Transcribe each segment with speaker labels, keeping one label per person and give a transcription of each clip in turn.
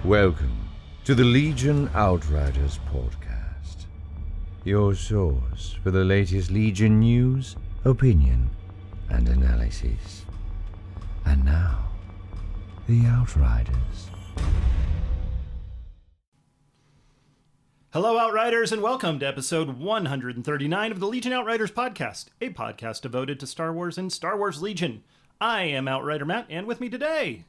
Speaker 1: Welcome to the Legion Outriders podcast, your source for the latest Legion news, opinion, and analysis. And now, the Outriders.
Speaker 2: Hello, Outriders, and welcome to episode 139 of the Legion Outriders podcast, a podcast devoted to Star Wars and Star Wars Legion. I am Outrider Matt, and with me today,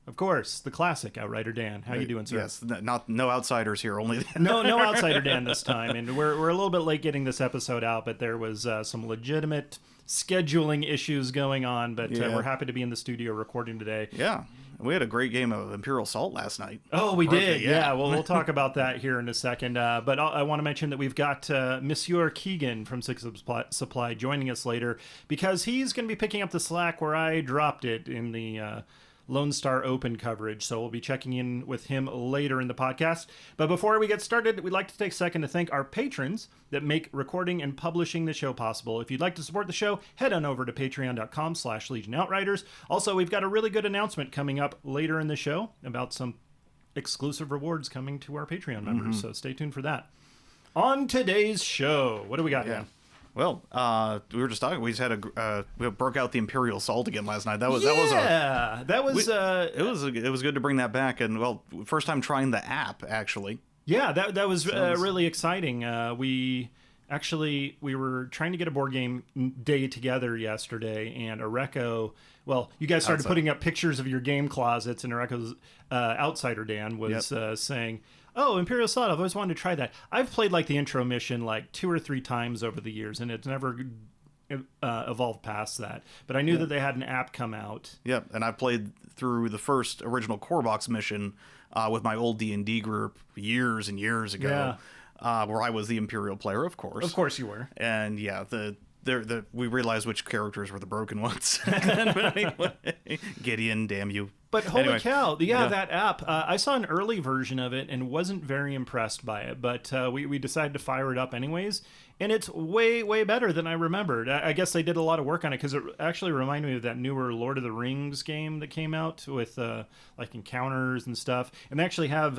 Speaker 2: of course, the classic Outrider Dan. How you doing, sir?
Speaker 3: Yes, no outsiders here, only
Speaker 2: no Outsider Dan this time, and we're a little bit late getting this episode out, but there was some legitimate scheduling issues going on, but we're happy to be in the studio recording today.
Speaker 3: Yeah, we had a great game of Imperial Assault last night.
Speaker 2: Oh, we did. Yeah. Well, we'll talk about that here in a second. But I want to mention that we've got Monsieur Keegan from Six Supply joining us later because he's going to be picking up the slack where I dropped it in the Lone Star Open coverage, so we'll be checking in with him later in the podcast. But before we get started, we'd like to take a second to thank our patrons that make recording and publishing the show possible. If you'd like to support the show, head on over to patreon.com/Legion Outriders. Also, we've got a really good announcement coming up later in the show about some exclusive rewards coming to our Patreon members, so stay tuned for that. On today's show, what do we got here?
Speaker 3: Well, we were just talking. We just had we broke out the Imperial Assault again last night. It was good to bring that back. And first time trying the app actually. Yeah,
Speaker 2: that was really exciting. We were trying to get a board game day together yesterday, and Areco. Well, you guys started putting up pictures of your game closets, and Areco's Outsider Dan was saying, "Oh, Imperial Assault, I've always wanted to try that." I've played like the intro mission like 2 or 3 times over the years, and it's never evolved past that. But I knew that they had an app come out.
Speaker 3: Yeah, and I played through the first original Core Box mission with my old D&D group years and years ago, where I was the Imperial player, of course.
Speaker 2: Of course you were.
Speaker 3: And yeah, we realized which characters were the broken ones. But anyway, Gideon, damn you.
Speaker 2: But holy cow, that app, I saw an early version of it and wasn't very impressed by it, but we decided to fire it up anyways, and it's way, way better than I remembered. I guess they did a lot of work on it, because it actually reminded me of that newer Lord of the Rings game that came out with like encounters and stuff, and they actually have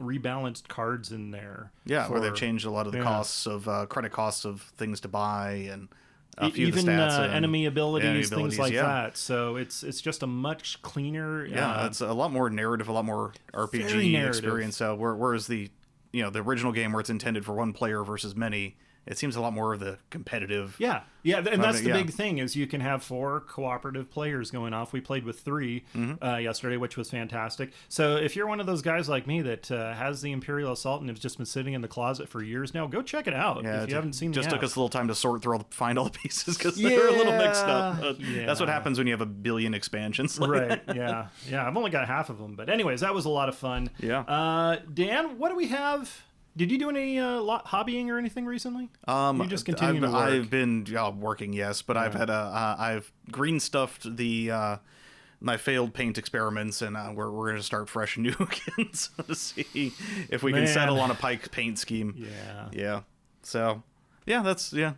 Speaker 2: rebalanced cards in there.
Speaker 3: Yeah, where they've changed a lot of the costs of credit costs of things to buy, and a few of the stats,
Speaker 2: enemy abilities, things like that. So it's just a much cleaner.
Speaker 3: It's a lot more narrative, a lot more RPG experience. Whereas the original game, where it's intended for one player versus many, it seems a lot more of the competitive.
Speaker 2: Yeah, and that's the big thing, is you can have 4 cooperative players going off. We played with 3 yesterday, which was fantastic. So if you're one of those guys like me that has the Imperial Assault and has just been sitting in the closet for years now, go check it out if you haven't seen it.
Speaker 3: Just took us a little time to sort through find all the pieces, because they're a little mixed up. That's what happens when you have a billion expansions.
Speaker 2: Right, yeah. I've only got half of them. But anyways, that was a lot of fun.
Speaker 3: Yeah.
Speaker 2: Dan, what do we have? Did you do any hobbying or anything recently? You just continue to work?
Speaker 3: I've been working, yes, but I've green stuffed my failed paint experiments, and we're going to start fresh and new again, so to see if we can settle on a Pike paint scheme. Yeah. So that's where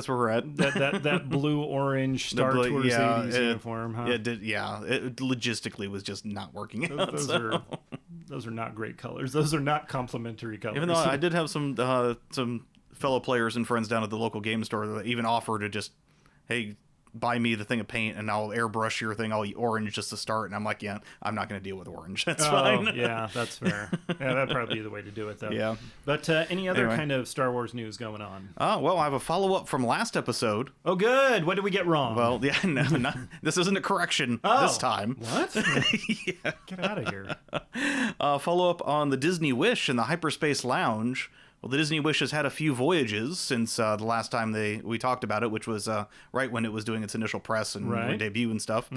Speaker 3: we're at.
Speaker 2: that blue-orange Star Tours 80s uniform, huh?
Speaker 3: It logistically was just not working out.
Speaker 2: Those are not great colors. Those are not complimentary colors.
Speaker 3: Even though I did have some fellow players and friends down at the local game store that even offer to just, hey, buy me the thing of paint and I'll airbrush your thing. I'll eat orange just to start. And I'm like, yeah, I'm not going to deal with orange. That's fine.
Speaker 2: Yeah, that's fair. That'd probably be the way to do it, though.
Speaker 3: Yeah.
Speaker 2: But any other kind of Star Wars news going on?
Speaker 3: Well, I have a follow-up from last episode.
Speaker 2: Oh, good. What did we get wrong?
Speaker 3: Well, no, this isn't a correction this time.
Speaker 2: What?
Speaker 3: Yeah.
Speaker 2: Get out of here.
Speaker 3: Follow-up on the Disney Wish and the Hyperspace Lounge. Well, the Disney Wish has had a few voyages since the last time we talked about it, which was right when it was doing its initial press and debut and stuff.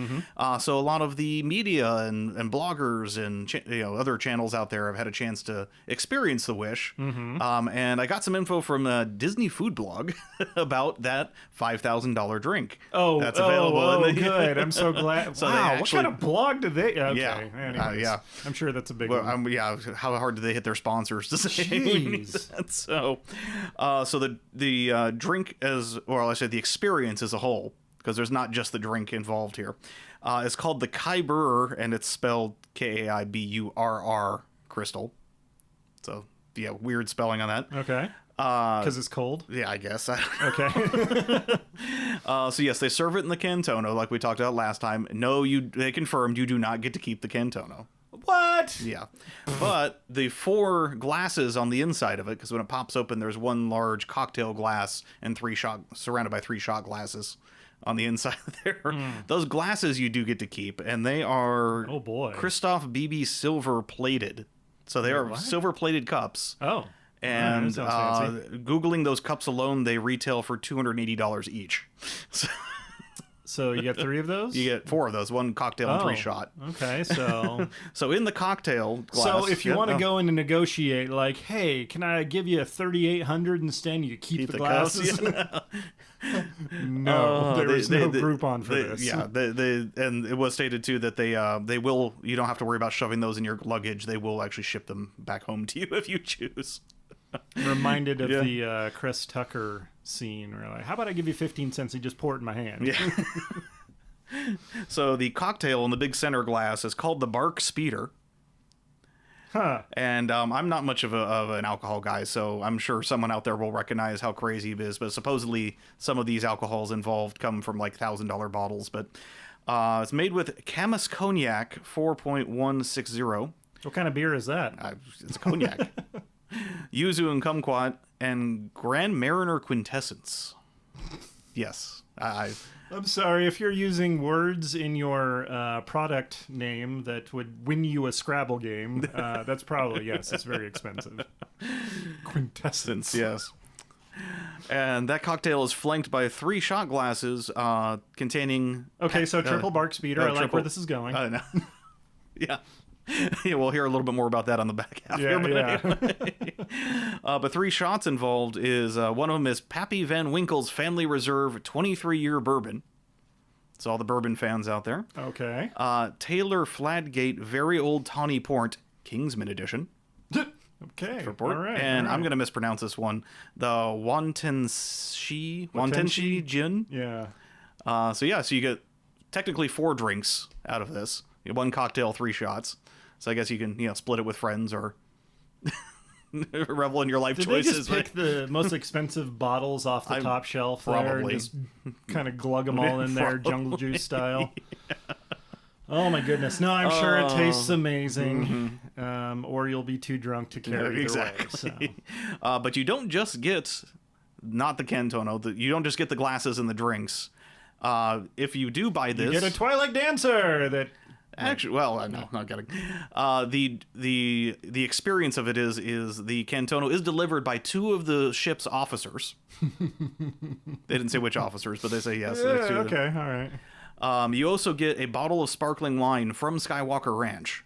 Speaker 3: So a lot of the media and bloggers and other channels out there have had a chance to experience the Wish. And I got some info from Disney Food Blog about that $5,000 drink. That's available.
Speaker 2: Oh, good. I'm so glad. So wow, what kind of blog did they? Okay. Anyways, I'm sure that's a big one.
Speaker 3: How hard did they hit their sponsors to say?
Speaker 2: Jeez.
Speaker 3: So the drink the experience as a whole, because there's not just the drink involved here. It's called the Kyber, and it's spelled Kaiburr crystal. So, yeah, weird spelling on that.
Speaker 2: Okay. Because it's cold?
Speaker 3: Yeah, I guess.
Speaker 2: Okay.
Speaker 3: So, yes, they serve it in the Cantono, like we talked about last time. No, they confirmed you do not get to keep the Cantono.
Speaker 2: What?
Speaker 3: Yeah. But the 4 glasses on the inside of it, because when it pops open, there's 1 large cocktail glass and surrounded by 3 shot glasses on the inside there. Those glasses you do get to keep, and they are Christoph BB silver plated. So they are silver plated cups.
Speaker 2: Oh.
Speaker 3: And
Speaker 2: fancy.
Speaker 3: Googling those cups alone, they retail for $280 each.
Speaker 2: So you get 3 of those?
Speaker 3: You get 4 of those, 1 cocktail and 3 shot.
Speaker 2: Okay, so...
Speaker 3: So in the cocktail glass...
Speaker 2: So if you want to go in and negotiate, like, hey, can I give you $3,800 instead? You keep the glasses? No, there is no Groupon for this.
Speaker 3: Yeah, and it was stated, too, that they will... You don't have to worry about shoving those in your luggage. They will actually ship them back home to you if you choose.
Speaker 2: Reminded of the Chris Tucker scene where like, how about I give you 15 cents and just pour it in my hand?
Speaker 3: Yeah. So the cocktail in the big center glass is called the Bark Speeder.
Speaker 2: Huh.
Speaker 3: And I'm not much of an alcohol guy, so I'm sure someone out there will recognize how crazy it is. But supposedly some of these alcohols involved come from like $1,000 bottles. But it's made with Camus Cognac 4.160.
Speaker 2: What kind of beer is that?
Speaker 3: It's cognac. Yuzu and Kumquat and Grand Mariner Quintessence. Yes.
Speaker 2: I'm sorry, if you're using words in your product name that would win you a Scrabble game, that's probably, yes, it's very expensive. Quintessence.
Speaker 3: Yes. And that cocktail is flanked by 3 shot glasses containing...
Speaker 2: Okay, so triple Bark Speeder. I like where this is going.
Speaker 3: No. Yeah. Yeah, we'll hear a little bit more about that on the back half.
Speaker 2: Yeah,
Speaker 3: But 3 shots involved is one of them is Pappy Van Winkle's Family Reserve 23-year bourbon. So all the bourbon fans out there.
Speaker 2: Okay.
Speaker 3: Taylor Fladgate Very Old Tawny Port Kingsman Edition.
Speaker 2: Okay.
Speaker 3: For port.
Speaker 2: All right.
Speaker 3: And I'm going to mispronounce this one. The Wantenshi Gin.
Speaker 2: Yeah.
Speaker 3: So you get technically 4 drinks out of this. You get 1 cocktail, 3 shots. So I guess you can, split it with friends or revel in your life choices.
Speaker 2: Did they just pick the most expensive bottles off the top shelf there and just kind of glug them all in there, Jungle Juice style? Yeah. Oh my goodness. No, I'm sure it tastes amazing. Or you'll be too drunk to carry it away. So.
Speaker 3: But you don't just get, not the Cantono, you don't just get the glasses and the drinks. If you do buy this...
Speaker 2: You get a Twilight Dancer that...
Speaker 3: Actually, well, no, not getting. The experience of it is the Cantono is delivered by 2 of the ship's officers. They didn't say which officers, but they say yes.
Speaker 2: Yeah, okay, all right.
Speaker 3: You also get a bottle of sparkling wine from Skywalker Ranch.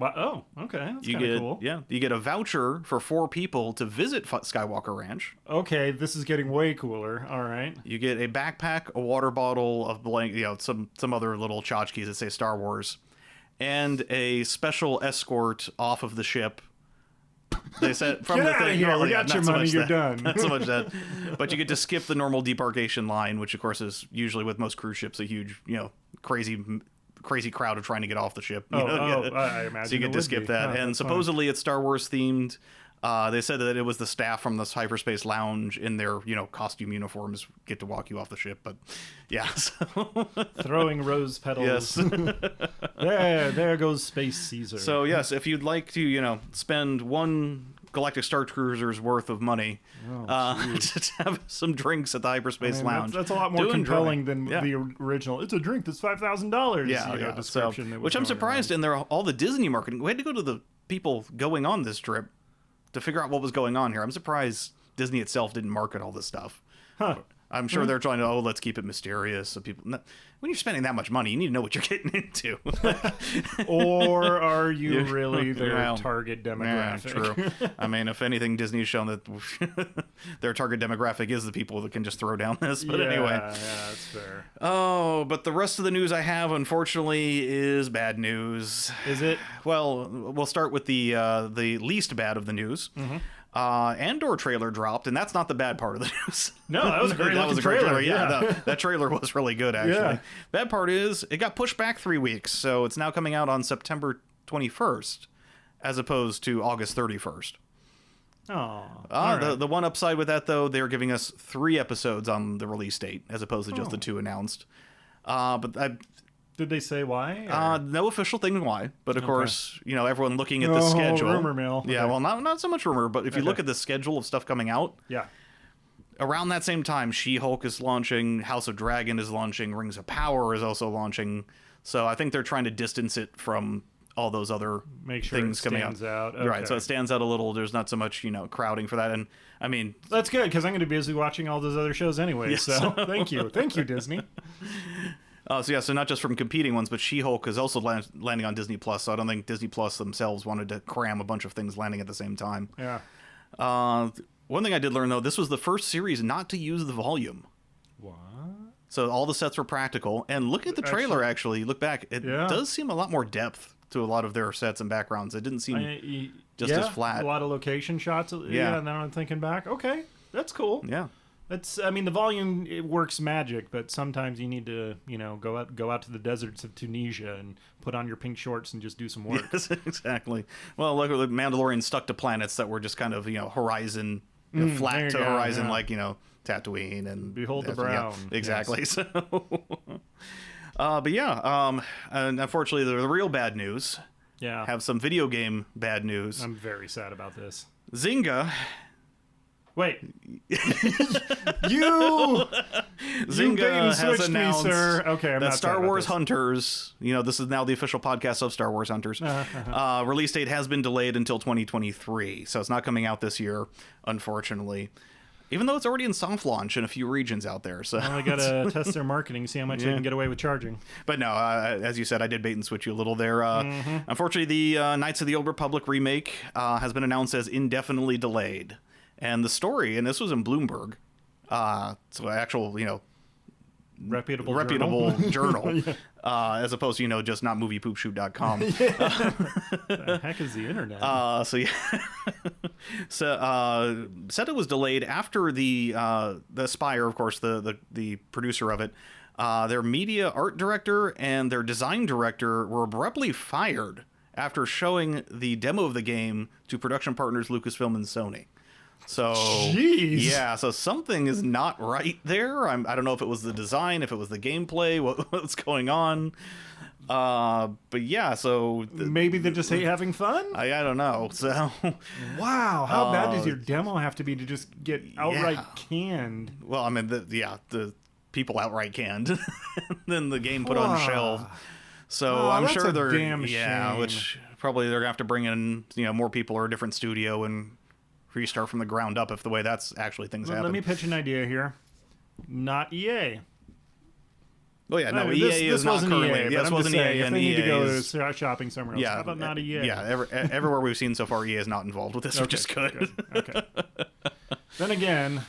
Speaker 2: Oh, okay. That's kind of cool.
Speaker 3: Yeah, you get a voucher for 4 people to visit Skywalker Ranch.
Speaker 2: Okay, this is getting way cooler. All right.
Speaker 3: You get a backpack, a water bottle of some other little tchotchkes that say Star Wars, and a special escort off of the ship. They said from
Speaker 2: Get
Speaker 3: the
Speaker 2: out
Speaker 3: thing.
Speaker 2: of here. We got your money. You're done.
Speaker 3: Not so much that, but you get to skip the normal debarkation line, which of course is usually with most cruise ships a huge, crazy crowd of trying to get off the ship.
Speaker 2: I imagine.
Speaker 3: So you get to skip that. And supposedly it's Star Wars themed. They said that it was the staff from this hyperspace lounge in their, costume uniforms get to walk you off the ship. But yeah, so.
Speaker 2: Throwing rose petals.
Speaker 3: Yes.
Speaker 2: there goes Space Caesar.
Speaker 3: So yes, if you'd like to, spend 1 Galactic Star Cruiser's worth of money to have some drinks at the hyperspace lounge.
Speaker 2: That's a lot more compelling than the original. It's a drink that's $5,000. Description.
Speaker 3: So, which I'm surprised in all the Disney marketing. We had to go to the people going on this trip to figure out what was going on here. I'm surprised Disney itself didn't market all this stuff.
Speaker 2: Huh.
Speaker 3: I'm sure they're trying to, let's keep it mysterious. So people, when you're spending that much money, you need to know what you're getting into.
Speaker 2: Or are you really their target demographic?
Speaker 3: Yeah, true. I mean, if anything, Disney's shown that their target demographic is the people that can just throw down this. But anyway.
Speaker 2: Yeah, that's fair.
Speaker 3: Oh, but the rest of the news I have, unfortunately, is bad news.
Speaker 2: Is it?
Speaker 3: Well, we'll start with the least bad of the news. Andor trailer dropped, and that's not the bad part of the news.
Speaker 2: No, that was a great looking
Speaker 3: great
Speaker 2: trailer.
Speaker 3: Yeah, that trailer was really good, actually.
Speaker 2: Yeah.
Speaker 3: Bad part is it got pushed back 3 weeks, so it's now coming out on September 21st, as opposed to August 31st.
Speaker 2: Oh,
Speaker 3: the one upside with that, though, they're giving us 3 episodes on the release date, as opposed to just the 2 announced.
Speaker 2: Did they say why?
Speaker 3: No official thing why, but of course, everyone looking at the schedule.
Speaker 2: Rumor mill.
Speaker 3: Yeah,
Speaker 2: Okay.
Speaker 3: well, not so much rumor, but if you look at the schedule of stuff coming out,
Speaker 2: Yeah.
Speaker 3: around that same time, She-Hulk is launching, House of Dragon is launching, Rings of Power is also launching. So I think they're trying to distance it from all those other
Speaker 2: Make sure
Speaker 3: things
Speaker 2: it
Speaker 3: coming
Speaker 2: stands
Speaker 3: out.
Speaker 2: out.
Speaker 3: Right, so
Speaker 2: Okay.
Speaker 3: it stands out a little. There's not so much, crowding for that. And I mean,
Speaker 2: That's good because I'm going to be busy watching all those other shows anyway.
Speaker 3: Yes.
Speaker 2: So thank you, Disney.
Speaker 3: so not just from competing ones, but She-Hulk is also landing on Disney Plus. So I don't think Disney Plus themselves wanted to cram a bunch of things landing at the same time.
Speaker 2: Yeah.
Speaker 3: One thing I did learn, though, this was the first series not to use the volume.
Speaker 2: What?
Speaker 3: So all the sets were practical. And look at the trailer, actually. Look back. It does seem a lot more depth to a lot of their sets and backgrounds. It didn't seem just as flat.
Speaker 2: A lot of location shots. Yeah. And now I'm thinking back. Okay, that's cool.
Speaker 3: Yeah.
Speaker 2: The volume, it works magic, but sometimes you need to, go out to the deserts of Tunisia and put on your pink shorts and just do some work.
Speaker 3: Yes, exactly. Well, look, the Mandalorian stuck to planets that were just kind of, horizon, flat to horizon, like, Tatooine and
Speaker 2: Behold the brown.
Speaker 3: Yeah, exactly. Yes. So, and unfortunately, the real bad news.
Speaker 2: Yeah.
Speaker 3: Have some video game bad news.
Speaker 2: I'm very sad about this.
Speaker 3: Zynga.
Speaker 2: Wait.
Speaker 3: Zynga has announced
Speaker 2: me, sir. Okay, I'm
Speaker 3: that
Speaker 2: not
Speaker 3: Star Wars
Speaker 2: this.
Speaker 3: Hunters, this is now the official podcast of Star Wars Hunters, release date has been delayed until 2023. So it's not coming out this year, unfortunately. Even though it's already in soft launch in a few regions out there. So
Speaker 2: well, I got to test their marketing, see how much they can get away with charging.
Speaker 3: But no, as you said, I did bait and switch you a little there. Unfortunately, the Knights of the Old Republic remake has been announced as indefinitely delayed. And the story, and this was in Bloomberg, so actual,
Speaker 2: reputable
Speaker 3: journal, as opposed to, just not moviepoopshoot.com.
Speaker 2: The heck is the internet?
Speaker 3: Said it was delayed after the Spire, of course, the producer of it, their media art director and their design director were abruptly fired after showing the demo of the game to production partners Lucasfilm and Sony. So,
Speaker 2: jeez.
Speaker 3: Yeah, so something is not right there. I don't know if it was the design, if it was the gameplay, what's going on. But yeah, so...
Speaker 2: Maybe they just hate having fun?
Speaker 3: I don't know, so...
Speaker 2: Wow, how bad does your demo have to be to just get outright canned?
Speaker 3: Well, I mean, the people outright canned. Then the game put on shelf. So I'm
Speaker 2: that's
Speaker 3: sure
Speaker 2: a
Speaker 3: they're...
Speaker 2: damn
Speaker 3: yeah,
Speaker 2: shame.
Speaker 3: which probably they're going to have to bring in, more people or a different studio and restart from the ground up if the way that's actually things happen.
Speaker 2: Let me pitch an idea here. Not EA.
Speaker 3: Oh yeah, no,
Speaker 2: this
Speaker 3: EA is not
Speaker 2: wasn't
Speaker 3: currently.
Speaker 2: EA,
Speaker 3: Yeah,
Speaker 2: but
Speaker 3: this
Speaker 2: I'm
Speaker 3: wasn't
Speaker 2: just saying,
Speaker 3: EA,
Speaker 2: if
Speaker 3: and
Speaker 2: they need to
Speaker 3: EA
Speaker 2: go
Speaker 3: is,
Speaker 2: shopping somewhere else. How about not EA?
Speaker 3: Yeah, everywhere we've seen so far, EA is not involved with this, which is good.
Speaker 2: Okay. Then again,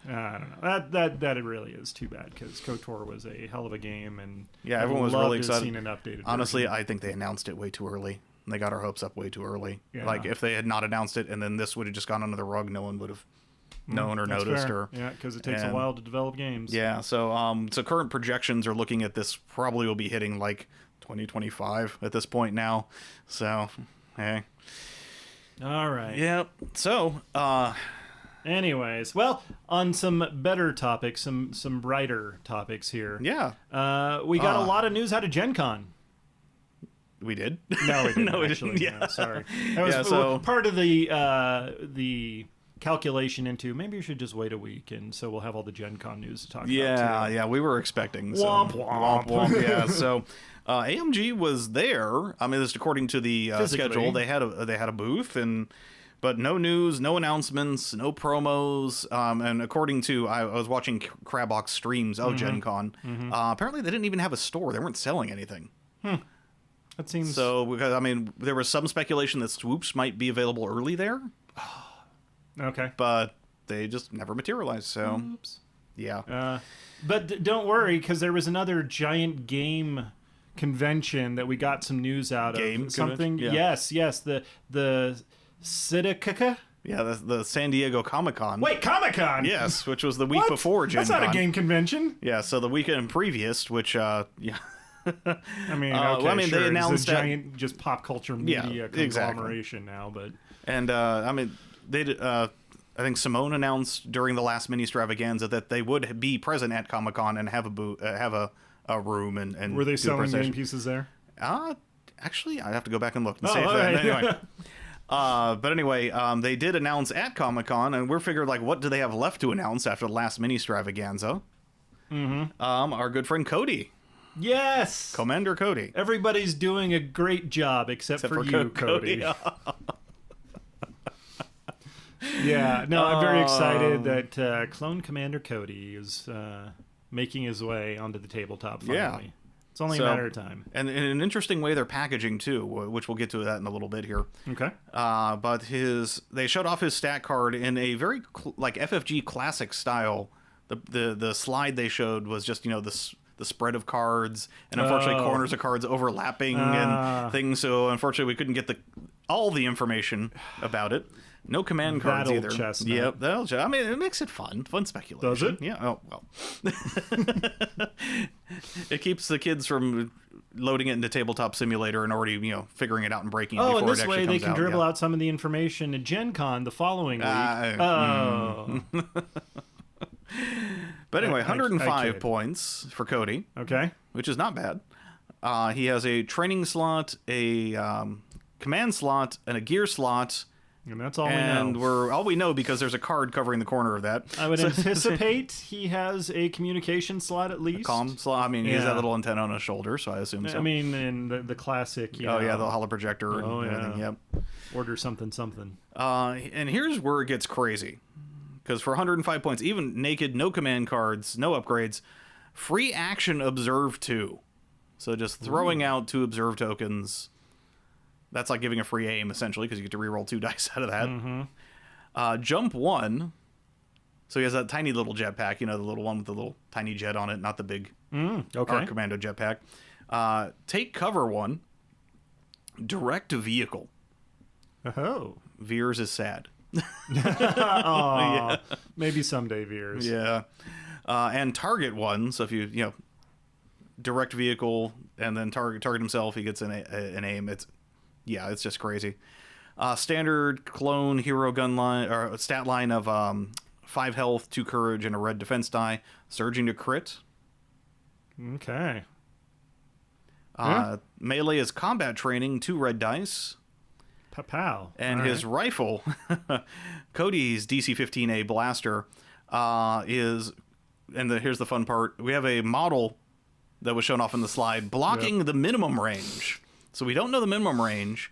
Speaker 2: I don't know. That it really is too bad because KOTOR was a hell of a game, and
Speaker 3: yeah, everyone was really excited.
Speaker 2: Seen an updated
Speaker 3: Honestly,
Speaker 2: version.
Speaker 3: I think they announced it way too early. They got our hopes up way too early.
Speaker 2: Yeah.
Speaker 3: Like if they had not announced it and then this would have just gone under the rug, no one would have known or
Speaker 2: That's
Speaker 3: noticed.
Speaker 2: fair.
Speaker 3: Or
Speaker 2: yeah, because it takes a while to develop games.
Speaker 3: Yeah, so current projections are looking at this probably will be hitting like 2025 at this point now. So, hey.
Speaker 2: All right.
Speaker 3: Yep. So,
Speaker 2: anyways, well, on some better topics, some brighter topics here.
Speaker 3: yeah,
Speaker 2: We got a lot of news out of Gen Con.
Speaker 3: we did.
Speaker 2: No, we didn't.
Speaker 3: No, we
Speaker 2: actually.
Speaker 3: didn't. Yeah.
Speaker 2: No, sorry. That was
Speaker 3: Yeah, so-
Speaker 2: part of the calculation into maybe you should just wait a week, and so we'll have all the Gen Con news to talk about.
Speaker 3: Yeah, we were expecting. So.
Speaker 2: Womp, womp.
Speaker 3: Yeah, so AMG was there. I mean, just according to the schedule, they had a booth, but no news, no announcements, no promos. And according to I was watching Crabbox streams of Gen Con. Apparently, they didn't even have a store. They weren't selling anything.
Speaker 2: That seems
Speaker 3: So because I mean, there was some speculation that swoops might be available early there.
Speaker 2: okay.
Speaker 3: But they just never materialized. So,
Speaker 2: Oops.
Speaker 3: yeah.
Speaker 2: But don't worry, because there was another giant game convention that we got some news out
Speaker 3: Game
Speaker 2: of. Something.
Speaker 3: convention? Yeah.
Speaker 2: Yes. The Sidakaka.
Speaker 3: Yeah, the San Diego Comic-Con.
Speaker 2: Wait, Comic-Con?
Speaker 3: Yes, which was the week
Speaker 2: What?
Speaker 3: before Gen
Speaker 2: That's not
Speaker 3: Con.
Speaker 2: a game convention.
Speaker 3: Yeah, so the weekend previous, which, yeah.
Speaker 2: I mean, okay, sure.
Speaker 3: They announced
Speaker 2: it's a giant, just pop culture media conglomeration now, but...
Speaker 3: And, I mean, they did, I think Simone announced during the last Ministravaganza that they would be present at Comic-Con and have a room and
Speaker 2: were they
Speaker 3: do
Speaker 2: selling game pieces there?
Speaker 3: Actually, I have to go back and look and see if that. Anyway. But anyway, they did announce at Comic-Con, and we're figured, like, what do they have left to announce after the last Ministravaganza? Our good friend Cody.
Speaker 2: Yes!
Speaker 3: Commander Cody.
Speaker 2: Everybody's doing a great job except for you, Cody. Yeah, no, I'm very excited that Clone Commander Cody is making his way onto the tabletop finally.
Speaker 3: Yeah.
Speaker 2: It's only a matter of time.
Speaker 3: And in an interesting way, they're packaging, too, which we'll get to that in a little bit here.
Speaker 2: Okay.
Speaker 3: But they showed off his stat card in a very, FFG classic style. The slide they showed was just, the spread of cards, and unfortunately corners of cards overlapping and things. So unfortunately, we couldn't get all the information about it. No command cards either.
Speaker 2: Chestnut.
Speaker 3: Yep, I mean, it makes it fun speculation.
Speaker 2: Does it?
Speaker 3: Yeah. Oh well. It keeps the kids from loading it into Tabletop Simulator and already figuring it out and breaking it before
Speaker 2: and
Speaker 3: it
Speaker 2: this
Speaker 3: actually
Speaker 2: way
Speaker 3: comes
Speaker 2: they can
Speaker 3: out.
Speaker 2: dribble out some of the information at Gen Con the following week.
Speaker 3: But anyway,
Speaker 2: I
Speaker 3: 105
Speaker 2: kid.
Speaker 3: points for Cody.
Speaker 2: Okay.
Speaker 3: Which is not bad. He has a training slot, a command slot, and a gear slot.
Speaker 2: And that's all we
Speaker 3: And
Speaker 2: know.
Speaker 3: all we know because there's a card covering the corner of that.
Speaker 2: I would anticipate he has a communication slot at least.
Speaker 3: Comm slot. I mean, he has that little antenna on his shoulder, so I assume so.
Speaker 2: I mean, in the classic,
Speaker 3: the holoprojector and everything. Yep.
Speaker 2: Order something.
Speaker 3: And here's where it gets crazy. Because for 105 points, even naked, no command cards, no upgrades, free action observe 2. So just throwing out 2 observe tokens. That's like giving a free aim, essentially, because you get to reroll 2 dice out of that. Jump 1. So he has that tiny little jetpack, the little one with the little tiny jet on it, not the big Arc Commando jetpack. Take cover 1. Direct vehicle.
Speaker 2: Oh.
Speaker 3: Veers is sad.
Speaker 2: Maybe someday, Veers.
Speaker 3: Yeah. And target 1. So if you direct vehicle and then target himself, he gets an aim. It's just crazy. Standard clone hero gun line or stat line of 5 health, 2 courage, and a red defense die, surging to crit.
Speaker 2: Okay.
Speaker 3: Melee is combat training, 2 red dice.
Speaker 2: Pow.
Speaker 3: And his rifle, Cody's DC-15A blaster, is, and here's the fun part, we have a model that was shown off in the slide, blocking the minimum range. So we don't know the minimum range.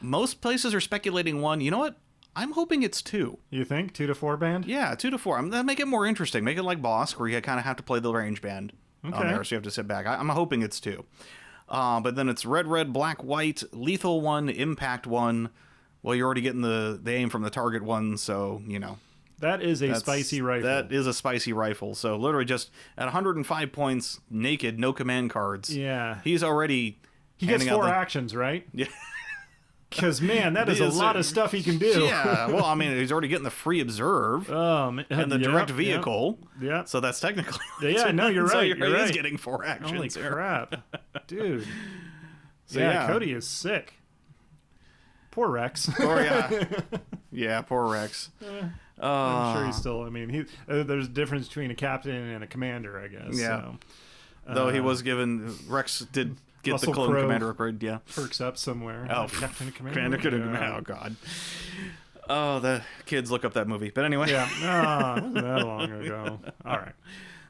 Speaker 3: Most places are speculating 1. You know what? I'm hoping it's 2.
Speaker 2: You think? 2 to 4 band?
Speaker 3: Yeah, 2 to 4. That'll make it more interesting. Make it like Bosk, where you kind of have to play the range band on there, so you have to sit back. I'm hoping it's 2. But then it's red, black, white, lethal 1, impact 1. Well, you're already getting the aim from the target 1, so,
Speaker 2: That is a spicy rifle.
Speaker 3: That is a spicy rifle. So literally just at 105 points, naked, no command cards.
Speaker 2: Yeah.
Speaker 3: He's already...
Speaker 2: He gets 4 actions, right?
Speaker 3: Yeah.
Speaker 2: Because, man, that is a lot of stuff he can do.
Speaker 3: Yeah. Well, I mean, he's already getting the free observe and the direct vehicle.
Speaker 2: Yeah.
Speaker 3: So that's technically...
Speaker 2: Yeah, no, you're right.
Speaker 3: So
Speaker 2: you're right.
Speaker 3: He's getting 4 actions.
Speaker 2: Holy crap. Dude.
Speaker 3: So,
Speaker 2: yeah, Cody is sick. Poor Rex.
Speaker 3: Yeah, poor Rex.
Speaker 2: I'm sure he's still... I mean, there's a difference between a captain and a commander, I guess.
Speaker 3: Yeah.
Speaker 2: So.
Speaker 3: Though he was given... Rex did... Get
Speaker 2: Russell
Speaker 3: the clone
Speaker 2: Crowe
Speaker 3: commander upgrade, yeah.
Speaker 2: Perks up somewhere.
Speaker 3: Captain Commander. Oh, God. Oh, the kids look up that movie. But anyway.
Speaker 2: Yeah. It wasn't that long ago. All right.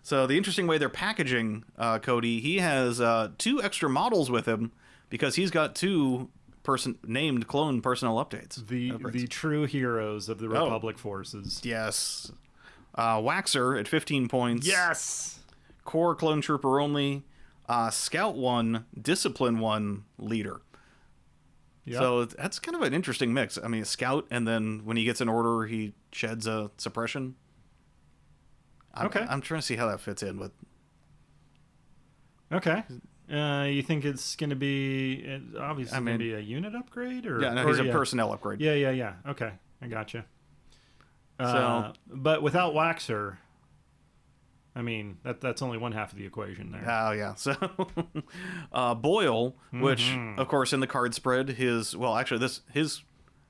Speaker 3: So the interesting way they're packaging Cody, he has 2 extra models with him because he's got 2 named clone personnel updates.
Speaker 2: The true heroes of the Republic forces.
Speaker 3: Yes. Waxer at 15 points.
Speaker 2: Yes.
Speaker 3: Core clone trooper only. Scout 1, Discipline 1, Leader. Yep. So that's kind of an interesting mix. I mean, a Scout, and then when he gets an order, he sheds a suppression. I'm trying to see how that fits in with...
Speaker 2: Okay. You think it's going to be... Obviously going to be a unit upgrade? Or,
Speaker 3: he's a personnel upgrade.
Speaker 2: Yeah. Okay. I gotcha.
Speaker 3: So,
Speaker 2: but without Waxer, I mean, that's only one half of the equation there.
Speaker 3: Oh, yeah. So, Boyle, which, of course, in the card spread, his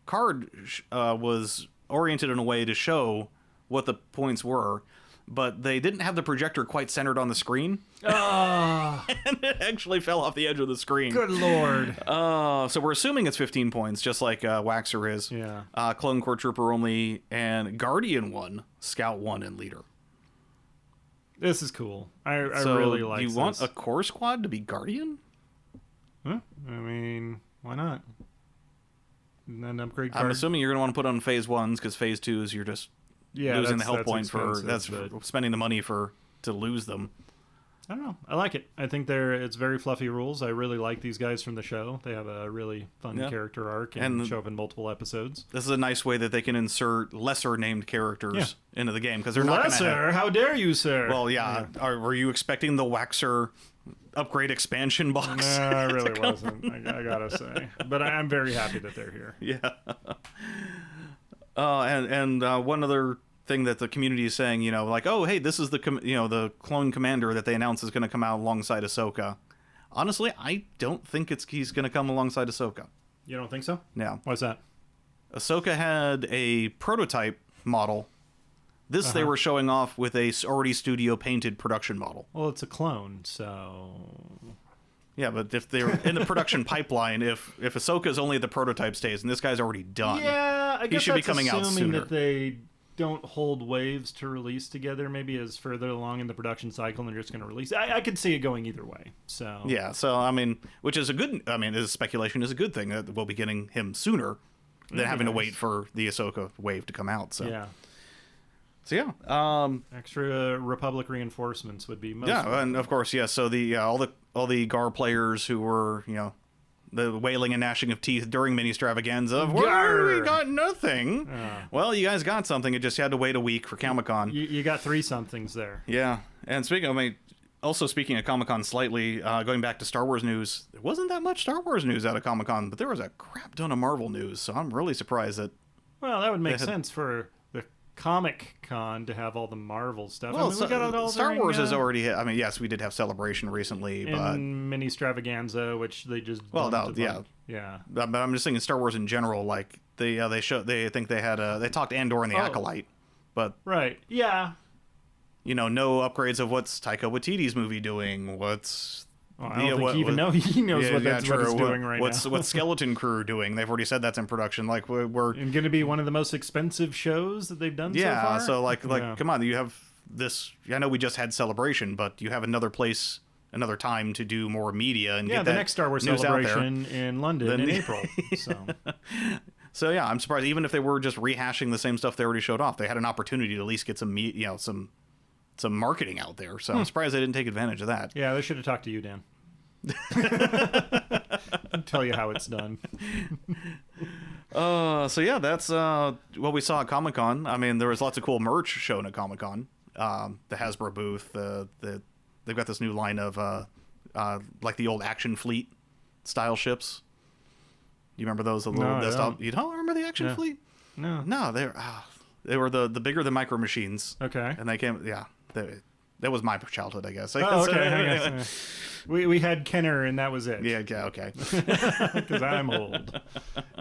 Speaker 3: card was oriented in a way to show what the points were, but they didn't have the projector quite centered on the screen.
Speaker 2: Oh.
Speaker 3: And it actually fell off the edge of the screen.
Speaker 2: Good Lord.
Speaker 3: So we're assuming it's 15 points, just like Waxer is.
Speaker 2: Yeah.
Speaker 3: Clone Corps Trooper only, and Guardian 1, Scout 1, and Leader.
Speaker 2: This is cool. I
Speaker 3: So
Speaker 2: really like this.
Speaker 3: you want a Core Squad to be Guardian?
Speaker 2: Huh? I mean, why not? An upgrade card.
Speaker 3: I'm assuming you're going to want to put on Phase 1s, because Phase 2s, you're just losing the health point for spending the money to lose them.
Speaker 2: I don't know. I like it. I think it's very fluffy rules. I really like these guys from the show. They have a really fun character arc and show up in multiple episodes.
Speaker 3: This is a nice way that they can insert lesser named characters into the game, because they're not going to
Speaker 2: Lesser? How dare you, sir?
Speaker 3: Well, yeah. Were you expecting the Waxer upgrade expansion box?
Speaker 2: No, I really wasn't. I gotta say, but I'm very happy that they're here.
Speaker 3: Yeah. And one other thing that the community is saying, like, oh, hey, this is the clone commander that they announced is going to come out alongside Ahsoka. Honestly, I don't think he's going to come alongside Ahsoka.
Speaker 2: You don't think so?
Speaker 3: No.
Speaker 2: Why's that?
Speaker 3: Ahsoka had a prototype model. This they were showing off with a already studio painted production model.
Speaker 2: Well, it's a clone, so...
Speaker 3: Yeah, but if they're in the production pipeline, if Ahsoka is only at the prototype stage and this guy's already done,
Speaker 2: yeah, I guess
Speaker 3: he should be coming out
Speaker 2: assuming
Speaker 3: sooner.
Speaker 2: That they don't hold waves to release together. Maybe as further along in the production cycle, and they're just going to release. I could see it going either way. So
Speaker 3: yeah, so I mean, which is a good. I mean, this speculation is a good thing that we'll be getting him sooner than having to wait for the Ahsoka wave to come out. So
Speaker 2: yeah.
Speaker 3: So yeah,
Speaker 2: extra Republic reinforcements would be most
Speaker 3: and of course, yeah. So the all the GAR players who were the wailing and gnashing of teeth during Ministravaganza, we got nothing. Well, you guys got something. It just had to wait a week for Comic-Con.
Speaker 2: You got 3 somethings there.
Speaker 3: Yeah, and speaking of Comic-Con, slightly going back to Star Wars news, there wasn't that much Star Wars news out of Comic-Con, but there was a crap ton of Marvel news. So I'm really surprised that.
Speaker 2: Well, that would make sense for the Comic-Con to have all the Marvel stuff.
Speaker 3: Well,
Speaker 2: we got it all
Speaker 3: Star Wars has already hit. I mean, yes, we did have Celebration recently, but
Speaker 2: Ministravaganza, which they just
Speaker 3: But I'm just thinking Star Wars in general. Like they think they had they talked Andor and the Acolyte, but
Speaker 2: right, yeah.
Speaker 3: No upgrades of what's Taika Waititi's movie doing.
Speaker 2: I don't think he even knows what it's doing right now.
Speaker 3: What's Skeleton Crew doing? They've already said that's in production. Like we're
Speaker 2: going to be one of the most expensive shows that they've done so far.
Speaker 3: Yeah, so like come on, you have this. I know we just had Celebration, but you have another time to do more media and get
Speaker 2: the next Star Wars Celebration in London in April.
Speaker 3: So yeah, I'm surprised. Even if they were just rehashing the same stuff they already showed off, they had an opportunity to at least get some marketing out there. So I'm surprised they didn't take advantage of that.
Speaker 2: Yeah, they should have talked to you, Dan. Tell you how it's done.
Speaker 3: So yeah, that's what we saw at Comic-Con. I mean, there was lots of cool merch shown at Comic-Con. The Hasbro booth, they've got this new line of like the old Action Fleet style ships. You remember those? You don't remember the Action Fleet? No, they were the bigger than Micro Machines.
Speaker 2: Okay,
Speaker 3: and they came. Yeah, that was my childhood, I guess.
Speaker 2: Okay. We had Kenner, and that was it.
Speaker 3: Yeah, okay.
Speaker 2: Because I'm old.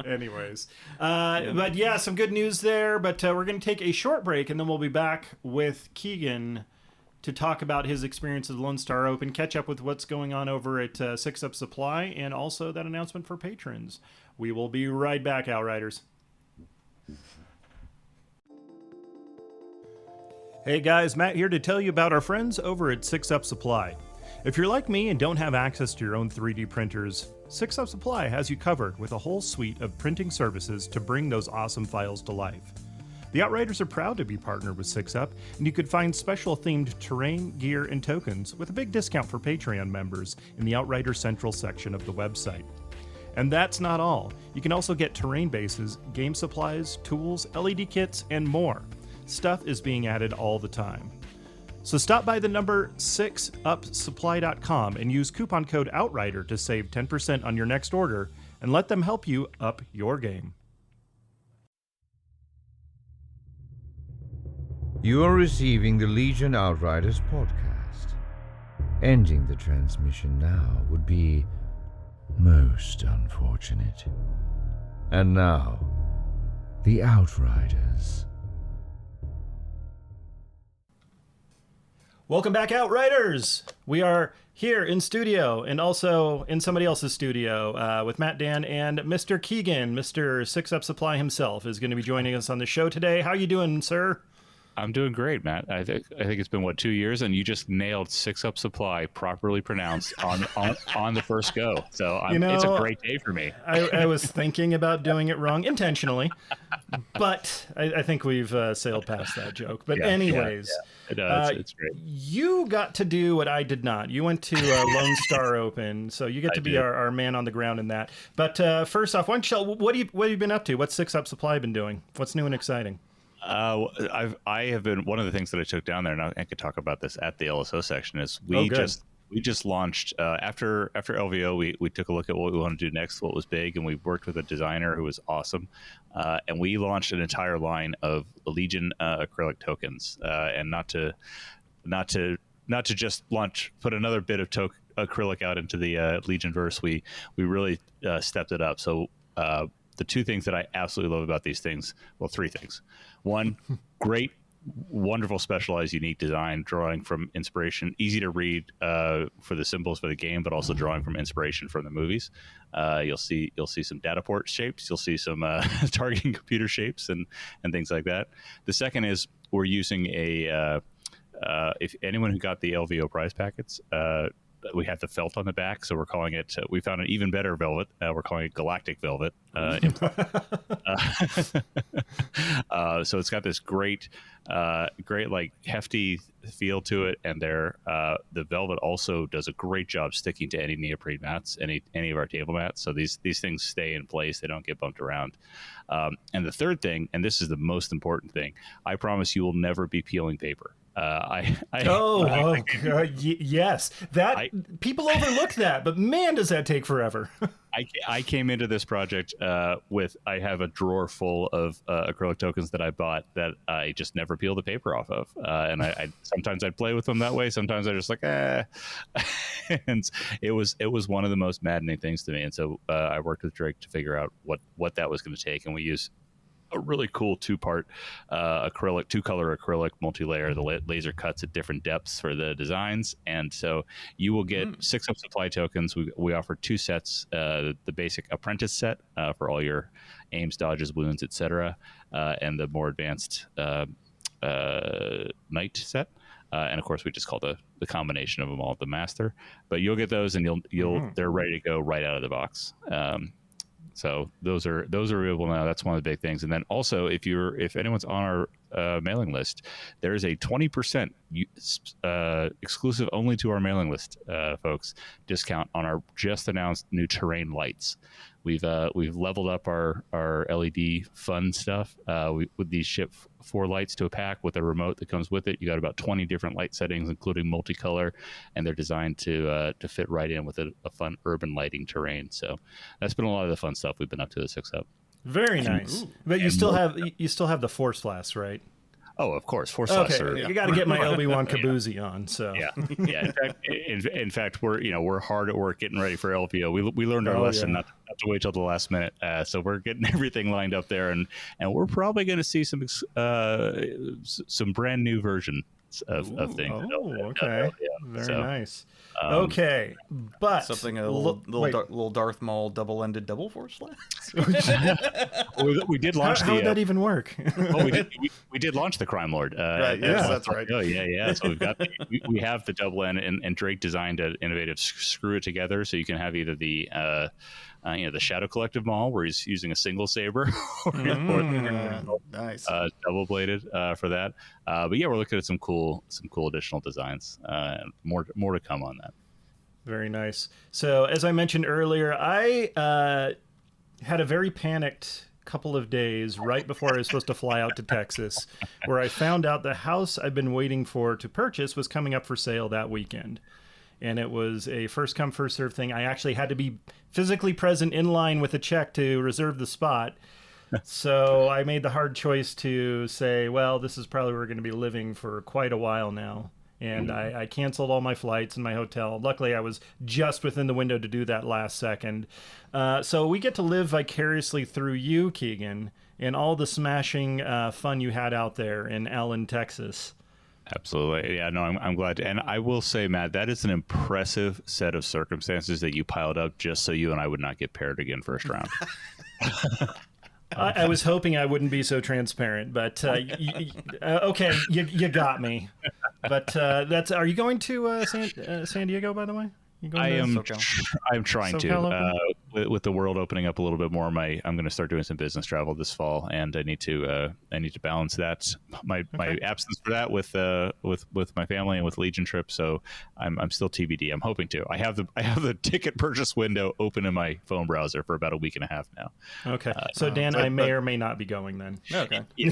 Speaker 2: Anyways. But yeah, some good news there. But we're going to take a short break, and then we'll be back with Keegan to talk about his experience at the Lone Star Open, catch up with what's going on over at 6 Up Supply, and also that announcement for patrons. We will be right back, Outriders. Hey guys, Matt here to tell you about our friends over at 6 Up Supply. If you're like me and don't have access to your own 3D printers, 6 Up Supply has you covered with a whole suite of printing services to bring those awesome files to life. The Outriders are proud to be partnered with 6 Up, and you could find special themed terrain, gear, and tokens with a big discount for Patreon members in the Outrider Central section of the website. And that's not all. You can also get terrain bases, game supplies, tools, LED kits, and more. Stuff is being added all the time. So stop by the number 6upsupply.com and use coupon code OUTRIDER to save 10% on your next order, and let them help you up your game.
Speaker 1: You are receiving the Legion Outriders podcast. Ending the transmission now would be most unfortunate. And now, the Outriders.
Speaker 2: Welcome back, Outriders! We are here in studio and also in somebody else's studio with Matt, Dan, and Mr. Keegan. Mr. Six Up Supply himself is going to be joining us on the show today. How you doing, sir?
Speaker 4: I'm doing great, Matt. I think it's been 2 years, and you just nailed Six Up Supply properly pronounced on the first go. So it's a great day for me.
Speaker 2: I was thinking about doing it wrong intentionally, but I think we've sailed past that joke. But anyways,
Speaker 4: it's great.
Speaker 2: You got to do what I did not. You went to Lone Star Open, so you get to be our man on the ground in that. But first off, what have you been up to? What's Six Up Supply been doing? What's new and exciting?
Speaker 4: I have been, one of the things that I took down there, and I could talk about this at the LSO section, is we just launched after LVO. We took a look at what we want to do next, what was big, and we worked with a designer who was awesome, and we launched an entire line of Legion acrylic tokens, and not to just put another bit of acrylic out into the Legion verse. We really stepped it up. So the two things that I absolutely love about these things, well, three things. One, great, wonderful, specialized, unique design, drawing from inspiration, easy to read for the symbols for the game, but also drawing from inspiration from the movies. You'll see some data port shapes. You'll see some targeting computer shapes and things like that. The second is we're using if anyone who got the LVO prize packets, we have the felt on the back, so we're calling it. We found an even better velvet. We're calling it Galactic Velvet. So it's got this great like hefty feel to it, and the velvet also does a great job sticking to any neoprene mats, any of our table mats. So these things stay in place; they don't get bumped around. And the third thing, and this is the most important thing, I promise you will never be peeling paper.
Speaker 2: Yes, people overlook that, but man, does that take forever.
Speaker 4: I came into this project I have a drawer full of acrylic tokens that I bought that I just never peel the paper off of, and I sometimes I'd play with them that way. Sometimes I just like and it was one of the most maddening things to me. And so I worked with Drake to figure out what that was going to take, and we use a really cool two-color acrylic multi-layer. The laser cuts at different depths for the designs, and so you will get 6 Up Supply tokens. We offer 2 sets: the basic apprentice set for all your aims, dodges, wounds, etc., and the more advanced knight set. And of course, we just call the combination of them all the master. But you'll get those, and they're ready to go right out of the box. So those are available now. That's one of the big things. And then also, if anyone's on our mailing list, there is a 20% exclusive only to our mailing list folks discount on our just announced new terrain lights. We've leveled up our LED fun stuff. With these ship 4 lights to a pack with a remote that comes with it. You got about 20 different light settings, including multicolor, and they're designed to fit right in with a fun urban lighting terrain. So that's been a lot of the fun stuff we've been up to the 6 Up.
Speaker 2: Very nice. But you still have the Force Flask, right?
Speaker 4: Oh, of course, Force Flask.
Speaker 2: You got to get my Obi-Wan Kaboozy on. So
Speaker 4: In fact, we're hard at work getting ready for LVO. We learned our lesson not to wait till the last minute. So we're getting everything lined up there, and we're probably going to see some brand new versions of things.
Speaker 2: Oh, okay. Very nice. Okay, but
Speaker 3: something a little Darth Maul double-ended double Force Flask.
Speaker 4: We did launch.
Speaker 2: How would that even work?
Speaker 4: We did launch the Crime Lord.
Speaker 3: Right. Yes, that's right.
Speaker 4: Oh yeah. So we've got we have the double end, and Drake designed an innovative screw it together, so you can have either the the Shadow Collective Maul, where he's using a single saber, or
Speaker 3: nice
Speaker 4: double bladed for that. But yeah, we're looking at some cool additional designs. More to come on that.
Speaker 2: Very nice. So as I mentioned earlier, I had a very panicked couple of days right before I was supposed to fly out to Texas, where I found out the house I've been waiting for to purchase was coming up for sale that weekend. And it was a first come, first serve thing. I actually had to be physically present in line with a check to reserve the spot. So I made the hard choice to say, well, this is probably where we're going to be living for quite a while now. And I canceled all my flights and my hotel. Luckily, I was just within the window to do that last second. So we get to live vicariously through you, Keegan, and all the smashing fun you had out there in Allen, Texas.
Speaker 4: Absolutely. Yeah, no, I'm glad to. And I will say, Matt, that is an impressive set of circumstances that you piled up just so you and I would not get paired again first round.
Speaker 2: I was hoping I wouldn't be so transparent, but okay, you got me. But are you going to San Diego, by the way? I'm
Speaker 4: trying to. With the world opening up a little bit more, I'm going to start doing some business travel this fall, and I need to balance that my absence for that with my family and with Legion trip. So I'm still TBD. I'm hoping to. I have the ticket purchase window open in my phone browser for about a week and a half now.
Speaker 2: Okay, so Dan, I may or may not be going then.
Speaker 3: Okay.
Speaker 4: Yeah.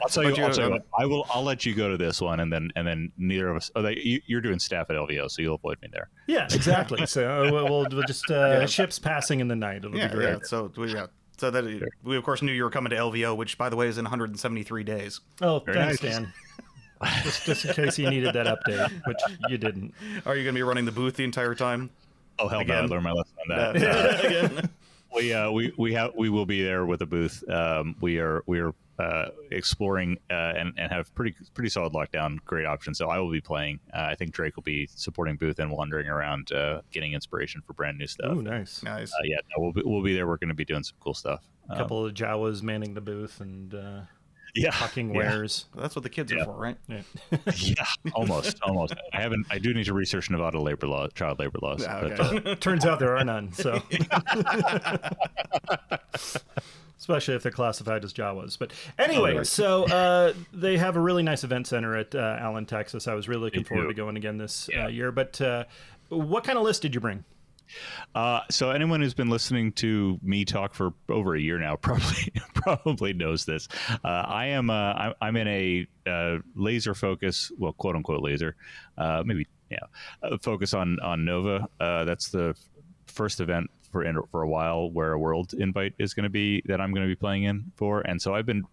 Speaker 4: I'll tell you what. I'll let you go to this one, and then neither of us. You're doing staff at LVO, so you'll avoid me there.
Speaker 2: Yeah, exactly. So we'll just ships passing in the night. It'll be great.
Speaker 3: Yeah. So that we of course knew you were coming to LVO, which by the way is in 173 days.
Speaker 2: Oh, thanks, Dan. just in case you needed that update, which you didn't.
Speaker 3: Are you going to be running the booth the entire time?
Speaker 4: Oh hell no! I learned my lesson on that. We will be there with a booth. We are exploring and have pretty solid lockdown. Great options. So I will be playing. I think Drake will be supporting booth and wandering around, getting inspiration for brand new stuff.
Speaker 2: Oh, nice.
Speaker 4: We'll be there. We're going to be doing some cool stuff.
Speaker 2: A couple of Jawas manning the booth and talking wares.
Speaker 3: Well, that's what the kids are for, right?
Speaker 2: Yeah.
Speaker 4: Yeah, almost. I do need to research Nevada child labor laws.
Speaker 3: Okay.
Speaker 4: But,
Speaker 2: turns out there are none. So. Especially if they're classified as Jawas. But anyway, so they have a really nice event center at Allen, Texas. I was really looking forward to going again this year. But what kind of list did you bring?
Speaker 4: So anyone who's been listening to me talk for over a year now probably knows this. I'm in a laser focus, well, quote unquote laser, focus on Nova. That's the first event for a while where a world invite is going to be that I'm going to be playing in for. And so I've been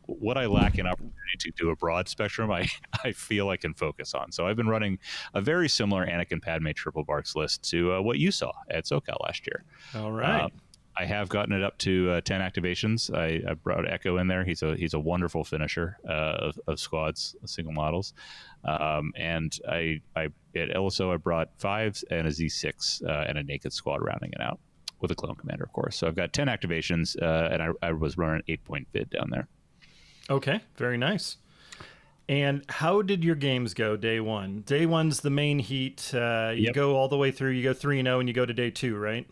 Speaker 4: what I lack in opportunity to do a broad spectrum, I feel I can focus on. So I've been running a very similar Anakin Padme triple barks list to what you saw at SoCal last year.
Speaker 2: All right.
Speaker 4: I have gotten it up to 10 activations. I brought Echo in there. He's a wonderful finisher of squads, single models. And at LSO I brought 5s and a Z6 and a naked squad rounding it out with a clone commander, of course. So I've got 10 activations, and I was running 8-point bid down there.
Speaker 2: Okay, very nice. And how did your games go day one? Day one's the main heat. You go all the way through. You go 3-0 and you go to day 2, right?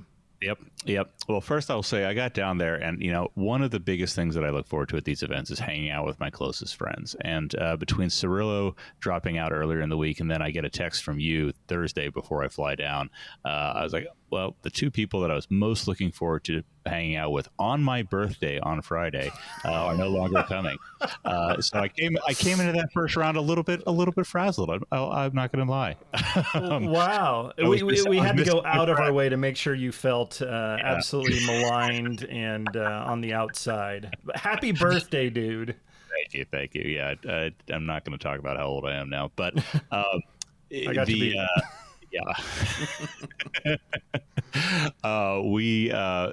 Speaker 4: Yep. Well, first I'll say I got down there, and one of the biggest things that I look forward to at these events is hanging out with my closest friends. And between Cirillo dropping out earlier in the week, and then I get a text from you Thursday before I fly down, I was like, well, the two people that I was most looking forward to hanging out with on my birthday on Friday are no longer coming. So I came into that first round a little bit frazzled. I'm not going to lie.
Speaker 2: Wow, we had to go out of our way to make sure you felt absolutely maligned and on the outside. But happy birthday, dude!
Speaker 4: Thank you. Yeah, I'm not going to talk about how old I am now, but
Speaker 2: I got to be.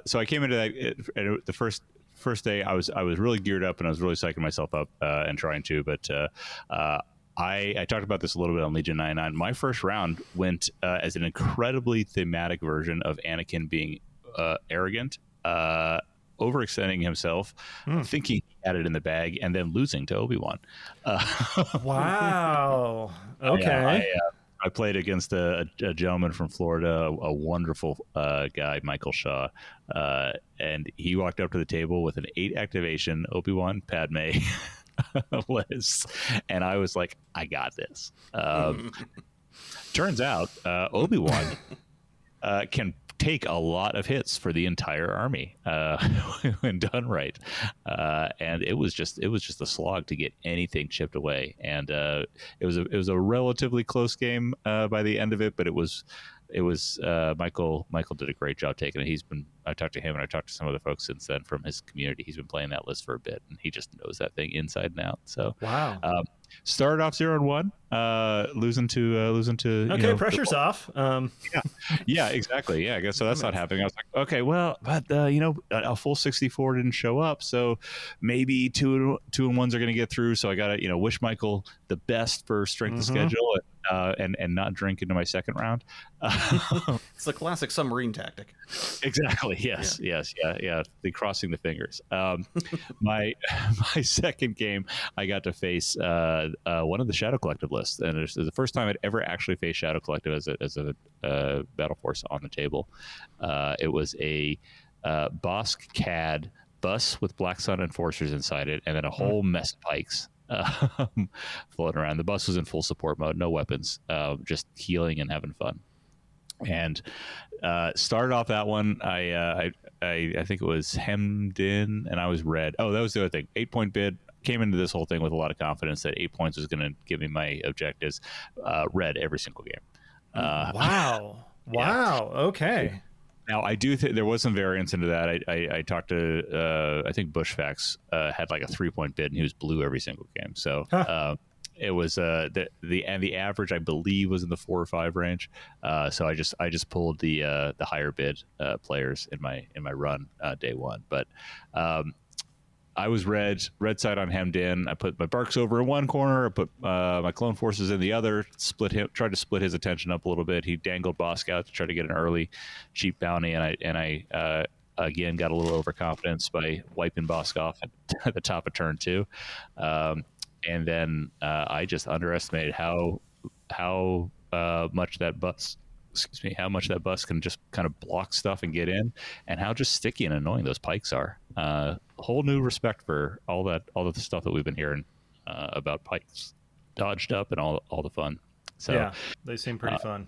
Speaker 4: So I came into that the first day. I was really geared up and I was really psyching myself up and trying to. But I talked about this a little bit on Legion 99. My first round went as an incredibly thematic version of Anakin being arrogant, overextending himself, thinking he had it in the bag, and then losing to Obi-Wan.
Speaker 2: Wow. Okay.
Speaker 4: I played against a gentleman from Florida, a wonderful guy, Michael Shaw, and he walked up to the table with an 8 activation Obi-Wan Padme list, and I was like, I got this. Turns out Obi-Wan can take a lot of hits for the entire army when done right, and it was just a slog to get anything chipped away. And it was a relatively close game by the end of it, but it was it was Michael did a great job taking it. I talked to him and I talked to some other folks since then from his community. He's been playing that list for a bit and he just knows that thing inside and out. So
Speaker 2: wow.
Speaker 4: Started off 0-1, losing to
Speaker 2: okay, pressure's off.
Speaker 4: Yeah, exactly. Yeah, I guess so. That's not happening. I was like, okay, well, but a full 64 didn't show up, so maybe 2-1s are going to get through. So I got to wish Michael the best for strength of schedule and not drink into my second round.
Speaker 3: It's the classic submarine tactic.
Speaker 4: Exactly. Yes. Yeah. Yes. The crossing the fingers. My second game, I got to face one of the Shadow Collective lists, and it was the first time I'd ever actually faced Shadow Collective as a battle force on the table. It was a Bosk CAD bus with Black Sun Enforcers inside it, and then a whole mess of pikes floating around. The bus was in full support mode, no weapons, just healing and having fun. And started off that one. I think it was hemmed in, and I was red. Oh, that was the other thing. 8-point bid. Came into this whole thing with a lot of confidence that 8 points was going to give me my objectives. Red every single game.
Speaker 2: Wow. Okay.
Speaker 4: Now I do think there was some variance into that. I talked to I think Bushfax had like a 3-point bid and he was blue every single game. So it was the average I believe was in the 4 or 5 range. So I just pulled the higher bid players in my run day one. But I was red side on hemmed in. I put my Barks over in one corner. I put my Clone Forces in the other. Tried to split his attention up a little bit. He dangled Bosk out to try to get an early cheap bounty, and I again got a little overconfidence by wiping Bosk off at the top of turn 2, and then I just underestimated how much that bus. Excuse me, how much that bus can just kind of block stuff and get in, and how just sticky and annoying those pikes are. Whole new respect for all the stuff that we've been hearing about pikes dodged up and all the fun. So
Speaker 2: yeah, they seem pretty fun.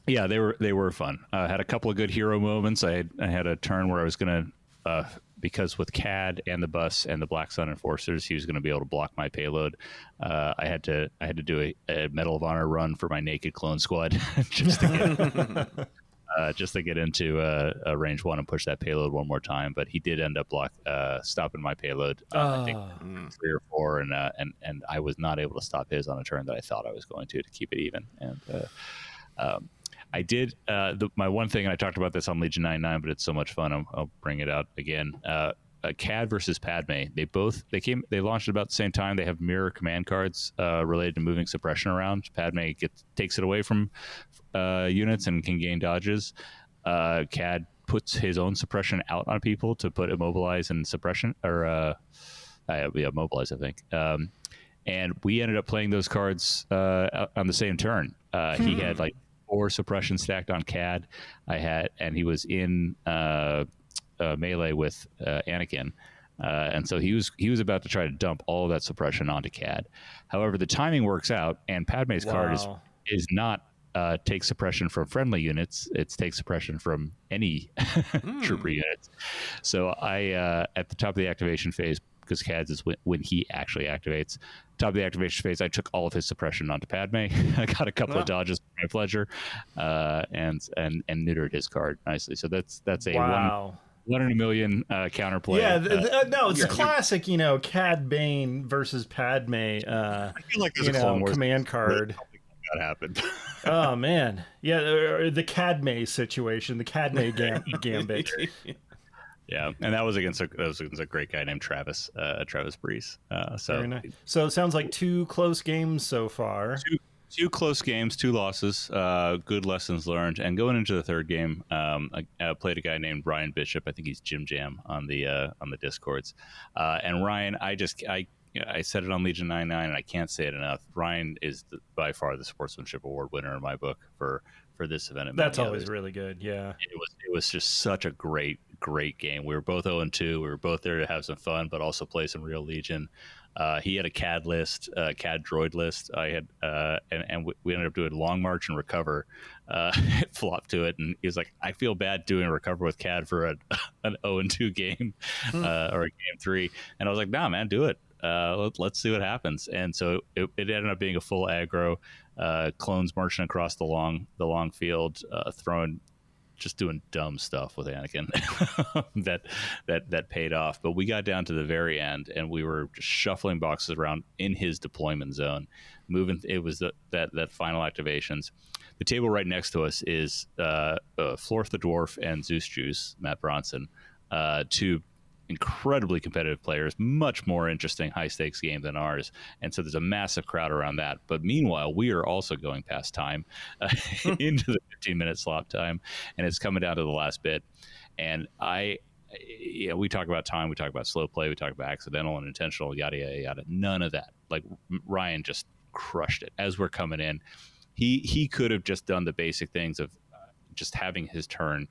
Speaker 4: Yeah, they were fun. Had a couple of good hero moments. I had a turn where I was gonna because with CAD and the bus and the Black Sun Enforcers, he was going to be able to block my payload. I had to do a Medal of Honor run for my naked clone squad just to get into a range 1 and push that payload one more time. But he did end up stopping my payload. I think 3 or 4, and I was not able to stop his on a turn that I thought I was going to keep it even. And I did my one thing, and I talked about this on Legion 99, but it's so much fun. I'll bring it out again. CAD versus Padme. They launched at about the same time. They have mirror command cards related to moving suppression around. Padme takes it away from units and can gain dodges. CAD puts his own suppression out on people to put immobilize and suppression, or mobilize, I think. And we ended up playing those cards on the same turn. He had like 4 suppression stacked on CAD. And he was in melee with Anakin, and so he was about to try to dump all of that suppression onto CAD. However, the timing works out, and Padme's card is not take suppression from friendly units. It's take suppression from any trooper units. So I at the top of the activation phase, because CAD's is when he actually activates. Top of the activation phase, I took all of his suppression onto Padme. I got a couple of dodges for my pleasure, and neutered his card nicely. So that's a 1 in a million counterplay.
Speaker 2: Yeah, no, it's classic. Cad Bane versus Padme. I
Speaker 4: feel like there's a Clone Wars
Speaker 2: command card.
Speaker 4: That happened.
Speaker 2: Oh man, yeah, the Cadme situation, the Cadme gambit.
Speaker 4: Yeah, and that was against a great guy named Travis Brees.
Speaker 2: Very nice. So it sounds like 2 close games so far.
Speaker 4: Two close games, 2 losses, good lessons learned. And going into the third game, I played a guy named Ryan Bishop. I think he's Jim Jam on the Discords. And Ryan, I said it on Legion 99, and I can't say it enough. Ryan is by far the Sportsmanship Award winner in my book for this event.
Speaker 2: That's always really good. Yeah,
Speaker 4: it was just such a great game. We were both 0-2. We were both there to have some fun, but also play some real Legion. He had a CAD list, CAD droid list. I had, and we ended up doing Long March and Recover. Flopped to it, and he was like, "I feel bad doing a Recover with CAD for an 0-2 game or a game 3." And I was like, "Nah, man, do it. Let's see what happens." And so it ended up being a full aggro. clones marching across the long field, just doing dumb stuff with Anakin that paid off. But we got down to the very end, and we were just shuffling boxes around in his deployment zone, moving. It was that final activations. The table right next to us is Florth the Dwarf and Zeus Juice, Matt Bronson, two incredibly competitive players, much more interesting high stakes game than ours, and so there's a massive crowd around that. But meanwhile, we are also going past time into the 15-minute slot time, and it's coming down to the last bit. And we talk about time, we talk about slow play, we talk about accidental and intentional, yada yada yada. None of that. Like, Ryan just crushed it as we're coming in. He could have just done the basic things of just having his turn.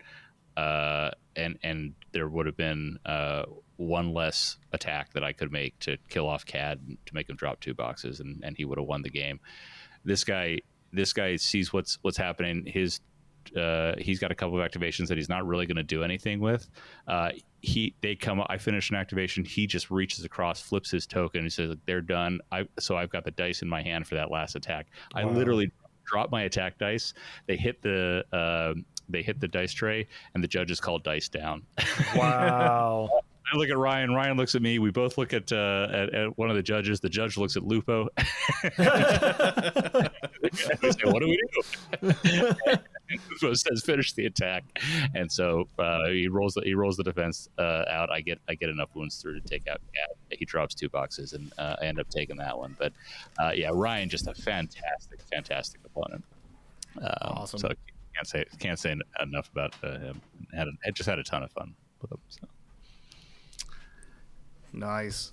Speaker 4: And there would have been one less attack that I could make to kill off Cad to make him drop 2 boxes, and he would have won the game. This guy sees what's happening. He's got a couple of activations that he's not really going to do anything with. They come up, I finish an activation, he just reaches across, flips his token, and says they're done. So I've got the dice in my hand for that last attack. Wow. I literally drop my attack dice. They hit the dice tray, and the judges called dice down.
Speaker 2: Wow.
Speaker 4: I look at Ryan. Ryan looks at me. We both look at one of the judges. The judge looks at Lupo. We say, "What do we do?" And Lupo says, "Finish the attack." And so he rolls the defense out. I get enough wounds through to take out Cat. He drops 2 boxes, and I end up taking that one. But Ryan, just a fantastic opponent.
Speaker 3: Awesome.
Speaker 4: So can't say enough about him. Just had a ton of fun with him. So.
Speaker 3: Nice.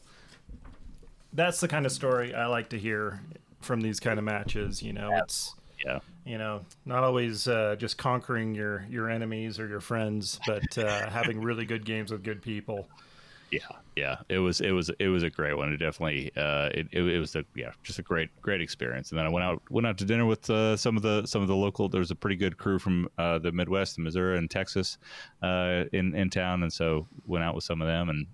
Speaker 2: That's the kind of story I like to hear from these kind of matches. It's not always just conquering your enemies or your friends, but having really good games with good people. Yeah. It was a great one. It definitely it was just a great experience. And then I went out to dinner with some of the local. There was a pretty good crew from the Midwest, Missouri and Texas in town, and so went out with some of them and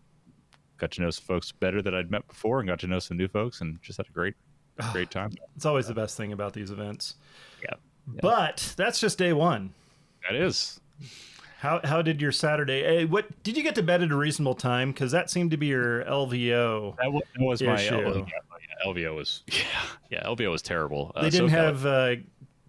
Speaker 2: got to know some folks better that I'd met before, and got to know some new folks, and just had a great time. It's always the best thing about these events.
Speaker 4: Yeah.
Speaker 2: But that's just day one.
Speaker 4: That is.
Speaker 2: How did your Saturday? What did you get to bed at a reasonable time? Because that seemed to be your LVO.
Speaker 4: That was my
Speaker 2: issue.
Speaker 4: LVO was LVO was terrible.
Speaker 2: They didn't have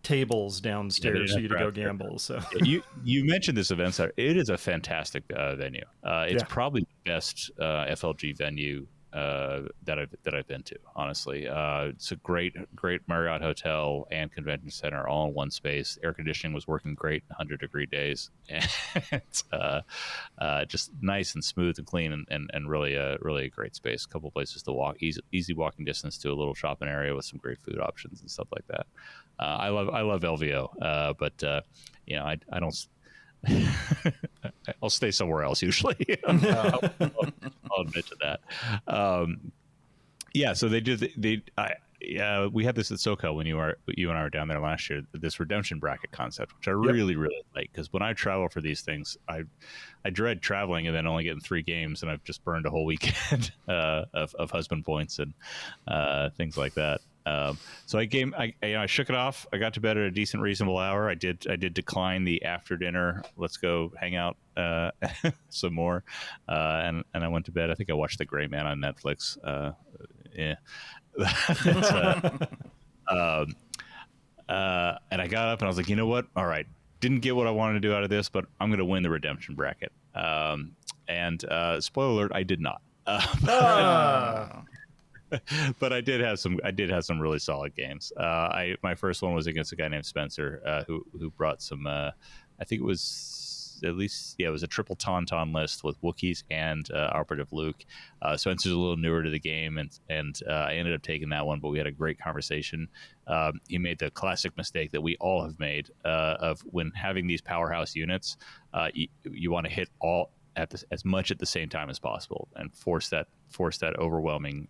Speaker 2: tables downstairs for you to go gamble. So
Speaker 4: you mentioned this event, sir. It is a fantastic venue. It's probably the best FLG venue that I've been to. Honestly, it's a great Marriott hotel and convention center all in one space. Air conditioning was working great in 100-degree days, and it's just nice and smooth and clean, and really a great space. A couple places to walk, easy walking distance to a little shopping area with some great food options and stuff like that. I love LVO, but I don't. I'll stay somewhere else usually. I'll admit to that. So they did. We had this at SoCal when you and I were down there last year. This redemption bracket concept, which I really like, because when I travel for these things, I dread traveling and then only getting 3 games, and I've just burned a whole weekend of husband points and things like that. So I shook it off. I got to bed at a decent, reasonable hour. I did decline the after dinner, let's go hang out some more, and I went to bed. I think I watched The Gray Man on Netflix. And I got up and I was like, you know what? All right, didn't get what I wanted to do out of this, but I'm going to win the redemption bracket. And spoiler alert, I did not. But I did have some really solid games. My first one was against a guy named Spencer, who brought some. I think it was it was a triple Tauntaun list with Wookiees and Operative Luke. Spencer's a little newer to the game, and I ended up taking that one. But we had a great conversation. He made the classic mistake that we all have made of when having these powerhouse units. You want to hit all as much at the same time as possible, and force that overwhelming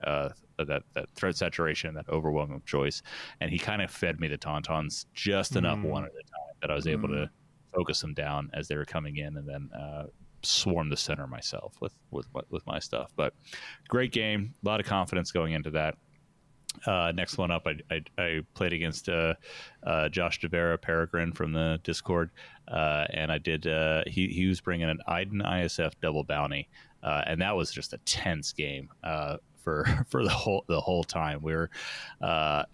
Speaker 4: that threat saturation, that overwhelming choice. And he kind of fed me the Tauntauns just enough one at a time that I was able to focus them down as they were coming in, and then swarm the center myself with my stuff. But great game, a lot of confidence going into that. Next one up, I played against Josh DeVera Peregrine from the Discord, and I did. He was bringing an Iden ISF double bounty, and that was just a tense game for the whole time.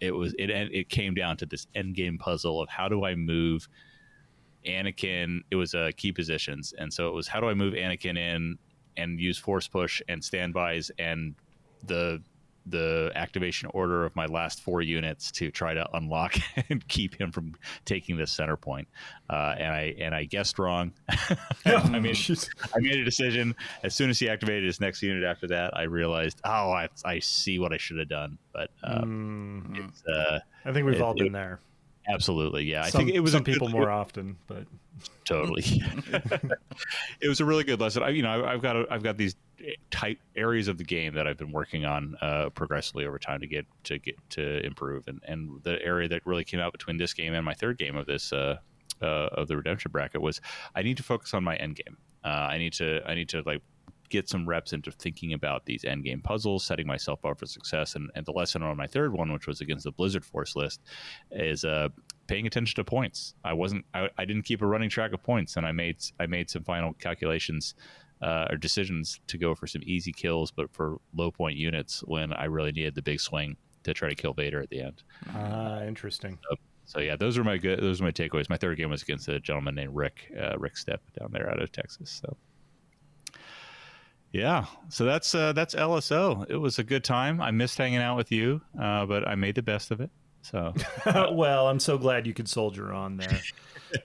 Speaker 4: It came down to this end game puzzle of how do I move Anakin. It was key positions, and so it was how do I move Anakin in and use force push and standbys and the activation order of my last 4 units to try to unlock and keep him from taking the center point. And I guessed wrong. I made a decision. As soon as he activated his next unit after that, I realized, I see what I should have done. But
Speaker 2: I think we've all been there.
Speaker 4: Absolutely, yeah. I think it was
Speaker 2: some people more often, but
Speaker 4: totally. It was a really good lesson. I've got these tight areas of the game that I've been working on progressively over time to improve, and the area that really came out between this game and my third game of this of the redemption bracket was I need to focus on my end game. I need to like get some reps into thinking about these end game puzzles, setting myself up for success. And the lesson on my third one, which was against the Blizzard Force list, is paying attention to points. I didn't keep a running track of points, and I made some final calculations or decisions to go for some easy kills, but for low point units when I really needed the big swing to try to kill Vader at the end.
Speaker 2: Interesting.
Speaker 4: So yeah, those are my takeaways. My third game was against a gentleman named Rick Stepp down there out of Texas. So. Yeah, so that's LSO. It was a good time. I missed hanging out with you, but I made the best of it. So,
Speaker 2: well, I'm so glad you could soldier on there.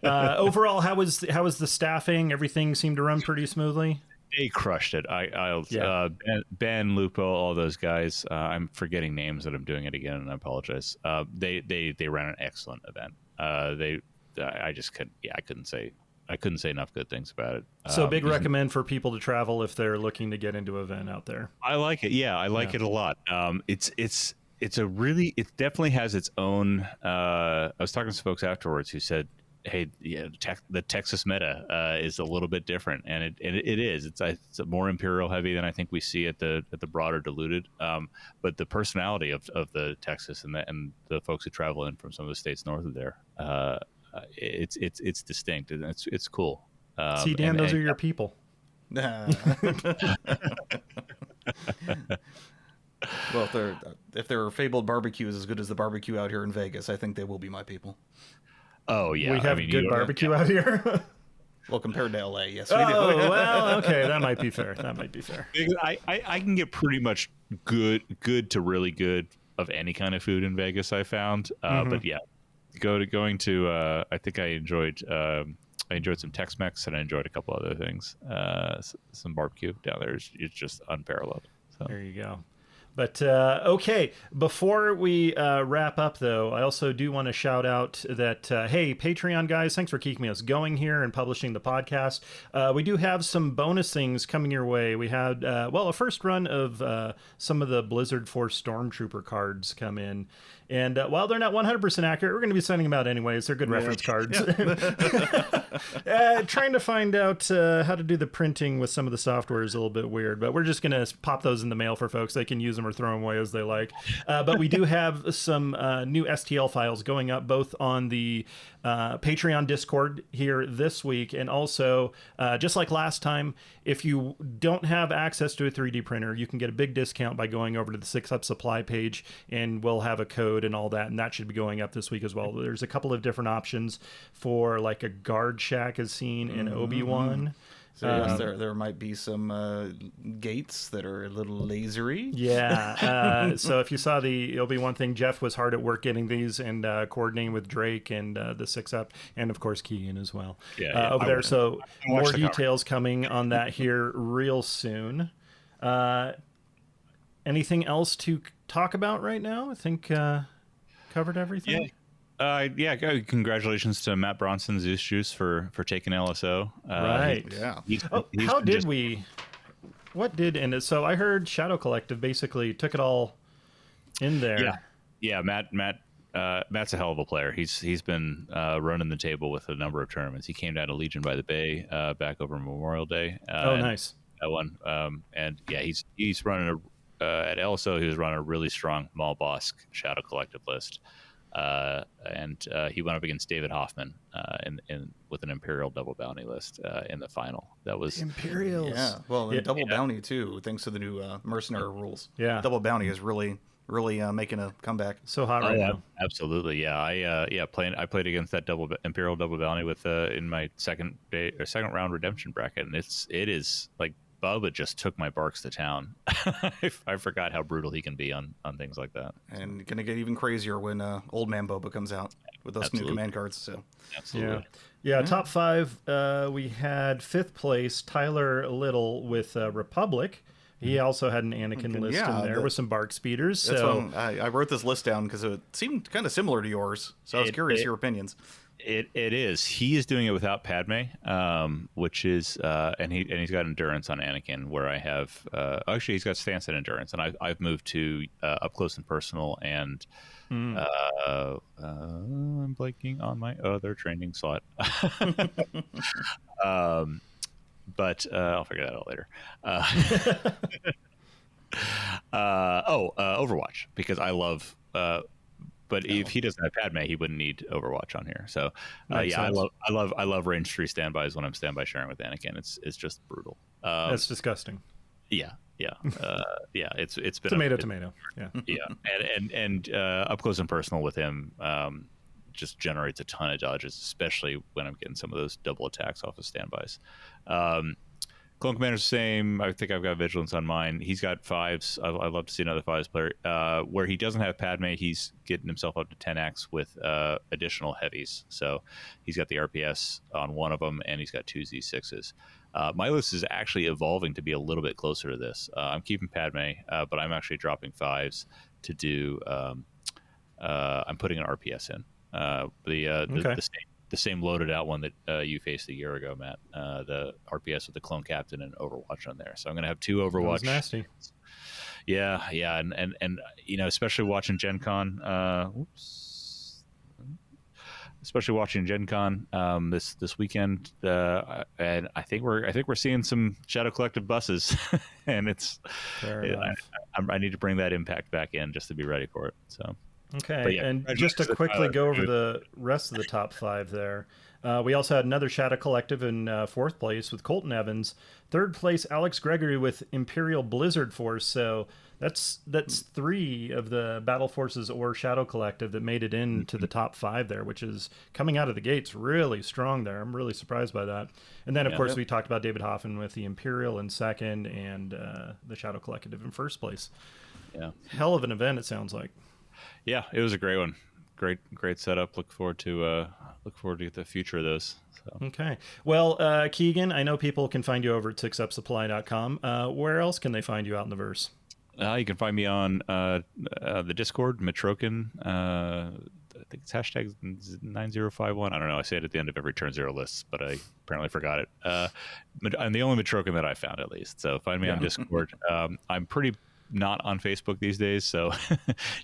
Speaker 2: Overall, how was the staffing? Everything seemed to run pretty smoothly.
Speaker 4: They crushed it. Ben, Lupo, all those guys. I'm forgetting names that I'm doing it again, and I apologize. They ran an excellent event. I just couldn't. Yeah, I couldn't say enough good things about it.
Speaker 2: So big recommend for people to travel if they're looking to get into an event out there.
Speaker 4: I like it. Yeah, I like it a lot. It definitely has its own. I was talking to some folks afterwards who said, "Hey, yeah, the Texas meta is a little bit different," and it is. It's more Imperial heavy than I think we see at the broader diluted. But the personality of the Texas and the folks who travel in from some of the states north of there. It's distinct and it's cool.
Speaker 2: See, Dan, those are your people.
Speaker 3: Well, if their fabled barbecue is as good as the barbecue out here in Vegas, I think they will be my people.
Speaker 4: Oh yeah,
Speaker 2: we have good barbecue out here.
Speaker 3: Well, compared to LA, yes, we do.
Speaker 2: Oh well, okay, that might be fair.
Speaker 4: I can get pretty much good to really good of any kind of food in Vegas. I found, but yeah. Going to I think I enjoyed some Tex-Mex, and I enjoyed a couple other things. Some barbecue down there is just unparalleled. So.
Speaker 2: There you go. But okay, before we wrap up, though, I also do want to shout out that, hey, Patreon guys, thanks for keeping us going here and publishing the podcast. We do have some bonus things coming your way. We had, a first run of some of the Blizzard Force Stormtrooper cards come in. And while they're not 100% accurate, we're going to be sending them out anyways. They're good reference cards. Trying to find out how to do the printing with some of the software is a little bit weird, but we're just going to pop those in the mail for folks. They can use them or throw them away as they like. But we do have some new STL files going up both on the Patreon Discord here this week, and also just like last time, if you don't have access to a 3D printer, you can get a big discount by going over to the 6UP supply page, and we'll have a code and all that, and that should be going up this week as well. There's a couple of different options for like a guard shack as seen in Obi-Wan.
Speaker 3: So yes, there might be some gates that are a little lasery.
Speaker 2: Yeah. So if you saw the Obi-Wan thing, Jeff was hard at work getting these and coordinating with Drake and the 6UP, and of course Keegan as well over there. So more details coming on that here real soon. Anything else to talk about right now? I think covered everything.
Speaker 4: Yeah. Congratulations to Matt Bronson, Zeus Juice, for taking LSO.
Speaker 2: Right. So I heard Shadow Collective basically took it all in there.
Speaker 4: Yeah. Matt's a hell of a player. He's been running the table with a number of tournaments. He came down to Legion by the Bay back over Memorial Day.
Speaker 2: Nice.
Speaker 4: That one. And yeah, he's running at LSO, he was running a really strong Maul Bosk Shadow Collective list. And he went up against David Hoffman in with an Imperial double bounty list in the final. That was
Speaker 2: Imperials.
Speaker 3: Yeah, well, and double bounty too, thanks to the new mercenary rules.
Speaker 2: Yeah,
Speaker 3: double bounty is really making a comeback.
Speaker 2: So hot right now.
Speaker 4: Absolutely, yeah. I played against that Imperial double bounty with in my second round redemption bracket, and it is like Bubba just took my Barks to town. I forgot how brutal he can be on things like that.
Speaker 3: And gonna get even crazier when Old Man Boba comes out with those new command cards. So
Speaker 4: absolutely,
Speaker 2: yeah. Top 5. We had 5th place Tyler Little with Republic. He also had an Anakin list in there with some Bark speeders.
Speaker 3: That's
Speaker 2: so
Speaker 3: I wrote this list down because it seemed kind of similar to yours. So I was curious your opinions.
Speaker 4: It is. He is doing it without Padme, which is and he's got endurance on Anakin, where I have actually he's got stance and endurance, and I've moved to up close and personal, and I'm blanking on my other training slot. But I'll figure that out later. Overwatch, because I love. But if he doesn't have Padme, he wouldn't need Overwatch on here. So, I love range 3 standbys when I'm standby sharing with Anakin. It's just brutal.
Speaker 2: That's disgusting.
Speaker 4: Yeah. It's been
Speaker 2: tomato. Yeah.
Speaker 4: Yeah, and up close and personal with him just generates a ton of dodges, especially when I'm getting some of those double attacks off of standbys. Clone Commander's the same. I think I've got Vigilance on mine. He's got 5s. I'd love to see another 5s player. Where he doesn't have Padme, he's getting himself up to 10x with additional heavies. So he's got the RPS on one of them, and he's got 2 Z6s. My list is actually evolving to be a little bit closer to this. I'm keeping Padme, but I'm actually dropping 5s to do. I'm putting an RPS in. The same loaded out one that you faced a year ago, Matt. The RPS with the Clone Captain and Overwatch on there. So I'm going to have 2 Overwatch.
Speaker 2: That was nasty.
Speaker 4: Yeah, and especially watching Gen Con. Especially watching Gen Con this weekend, and I think we're seeing some Shadow Collective buses, and I need to bring that impact back in just to be ready for it. So.
Speaker 2: Okay, yeah, and just to quickly go over the rest of the top 5 there, we also had another Shadow Collective in 4th place with Colton Evans. 3rd place, Alex Gregory with Imperial Blizzard Force. So that's 3 of the Battle Forces or Shadow Collective that made it into the top 5 there, which is coming out of the gates really strong there. I'm really surprised by that. And then, of course, we talked about David Hoffman with the Imperial in 2nd and the Shadow Collective in 1st place.
Speaker 4: Yeah,
Speaker 2: hell of an event, it sounds like.
Speaker 4: Yeah, it was a great one. Great setup. Look forward to the future of those. So.
Speaker 2: Okay. Well, Keegan, I know people can find you over at sixupsupply.com. Where else can they find you out in the verse?
Speaker 4: You can find me on the Discord, Mitrokin. I think it's hashtag 9051. I don't know. I say it at the end of every Turn Zero list, but I apparently forgot it. I'm the only Mitrokin that I found, at least. So find me on Discord. I'm pretty not on Facebook these days, so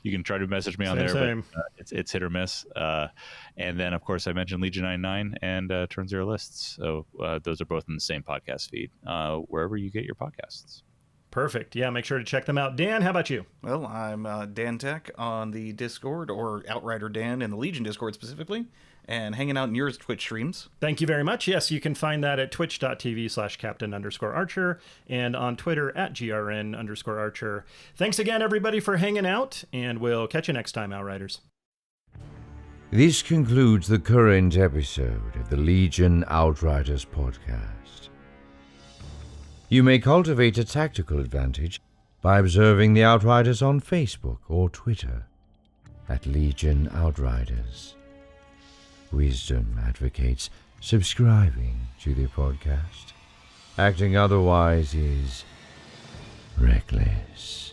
Speaker 4: you can try to message me on there. But it's hit or miss. And then, of course, I mentioned Legion 99 and Turn Zero lists. So those are both in the same podcast feed, wherever you get your podcasts.
Speaker 2: Perfect. Yeah, make sure to check them out. Dan, how about you?
Speaker 3: Well, I'm Dan Tech on the Discord, or Outrider Dan in the Legion Discord specifically, and hanging out in yours Twitch streams.
Speaker 2: Thank you very much. Yes, you can find that at twitch.tv/captain_archer and on Twitter at GRN_archer. Thanks again, everybody, for hanging out, and we'll catch you next time, Outriders.
Speaker 1: This concludes the current episode of the Legion Outriders podcast. You may cultivate a tactical advantage by observing the Outriders on Facebook or Twitter at Legion Outriders. Wisdom advocates subscribing to the podcast. Acting otherwise is reckless.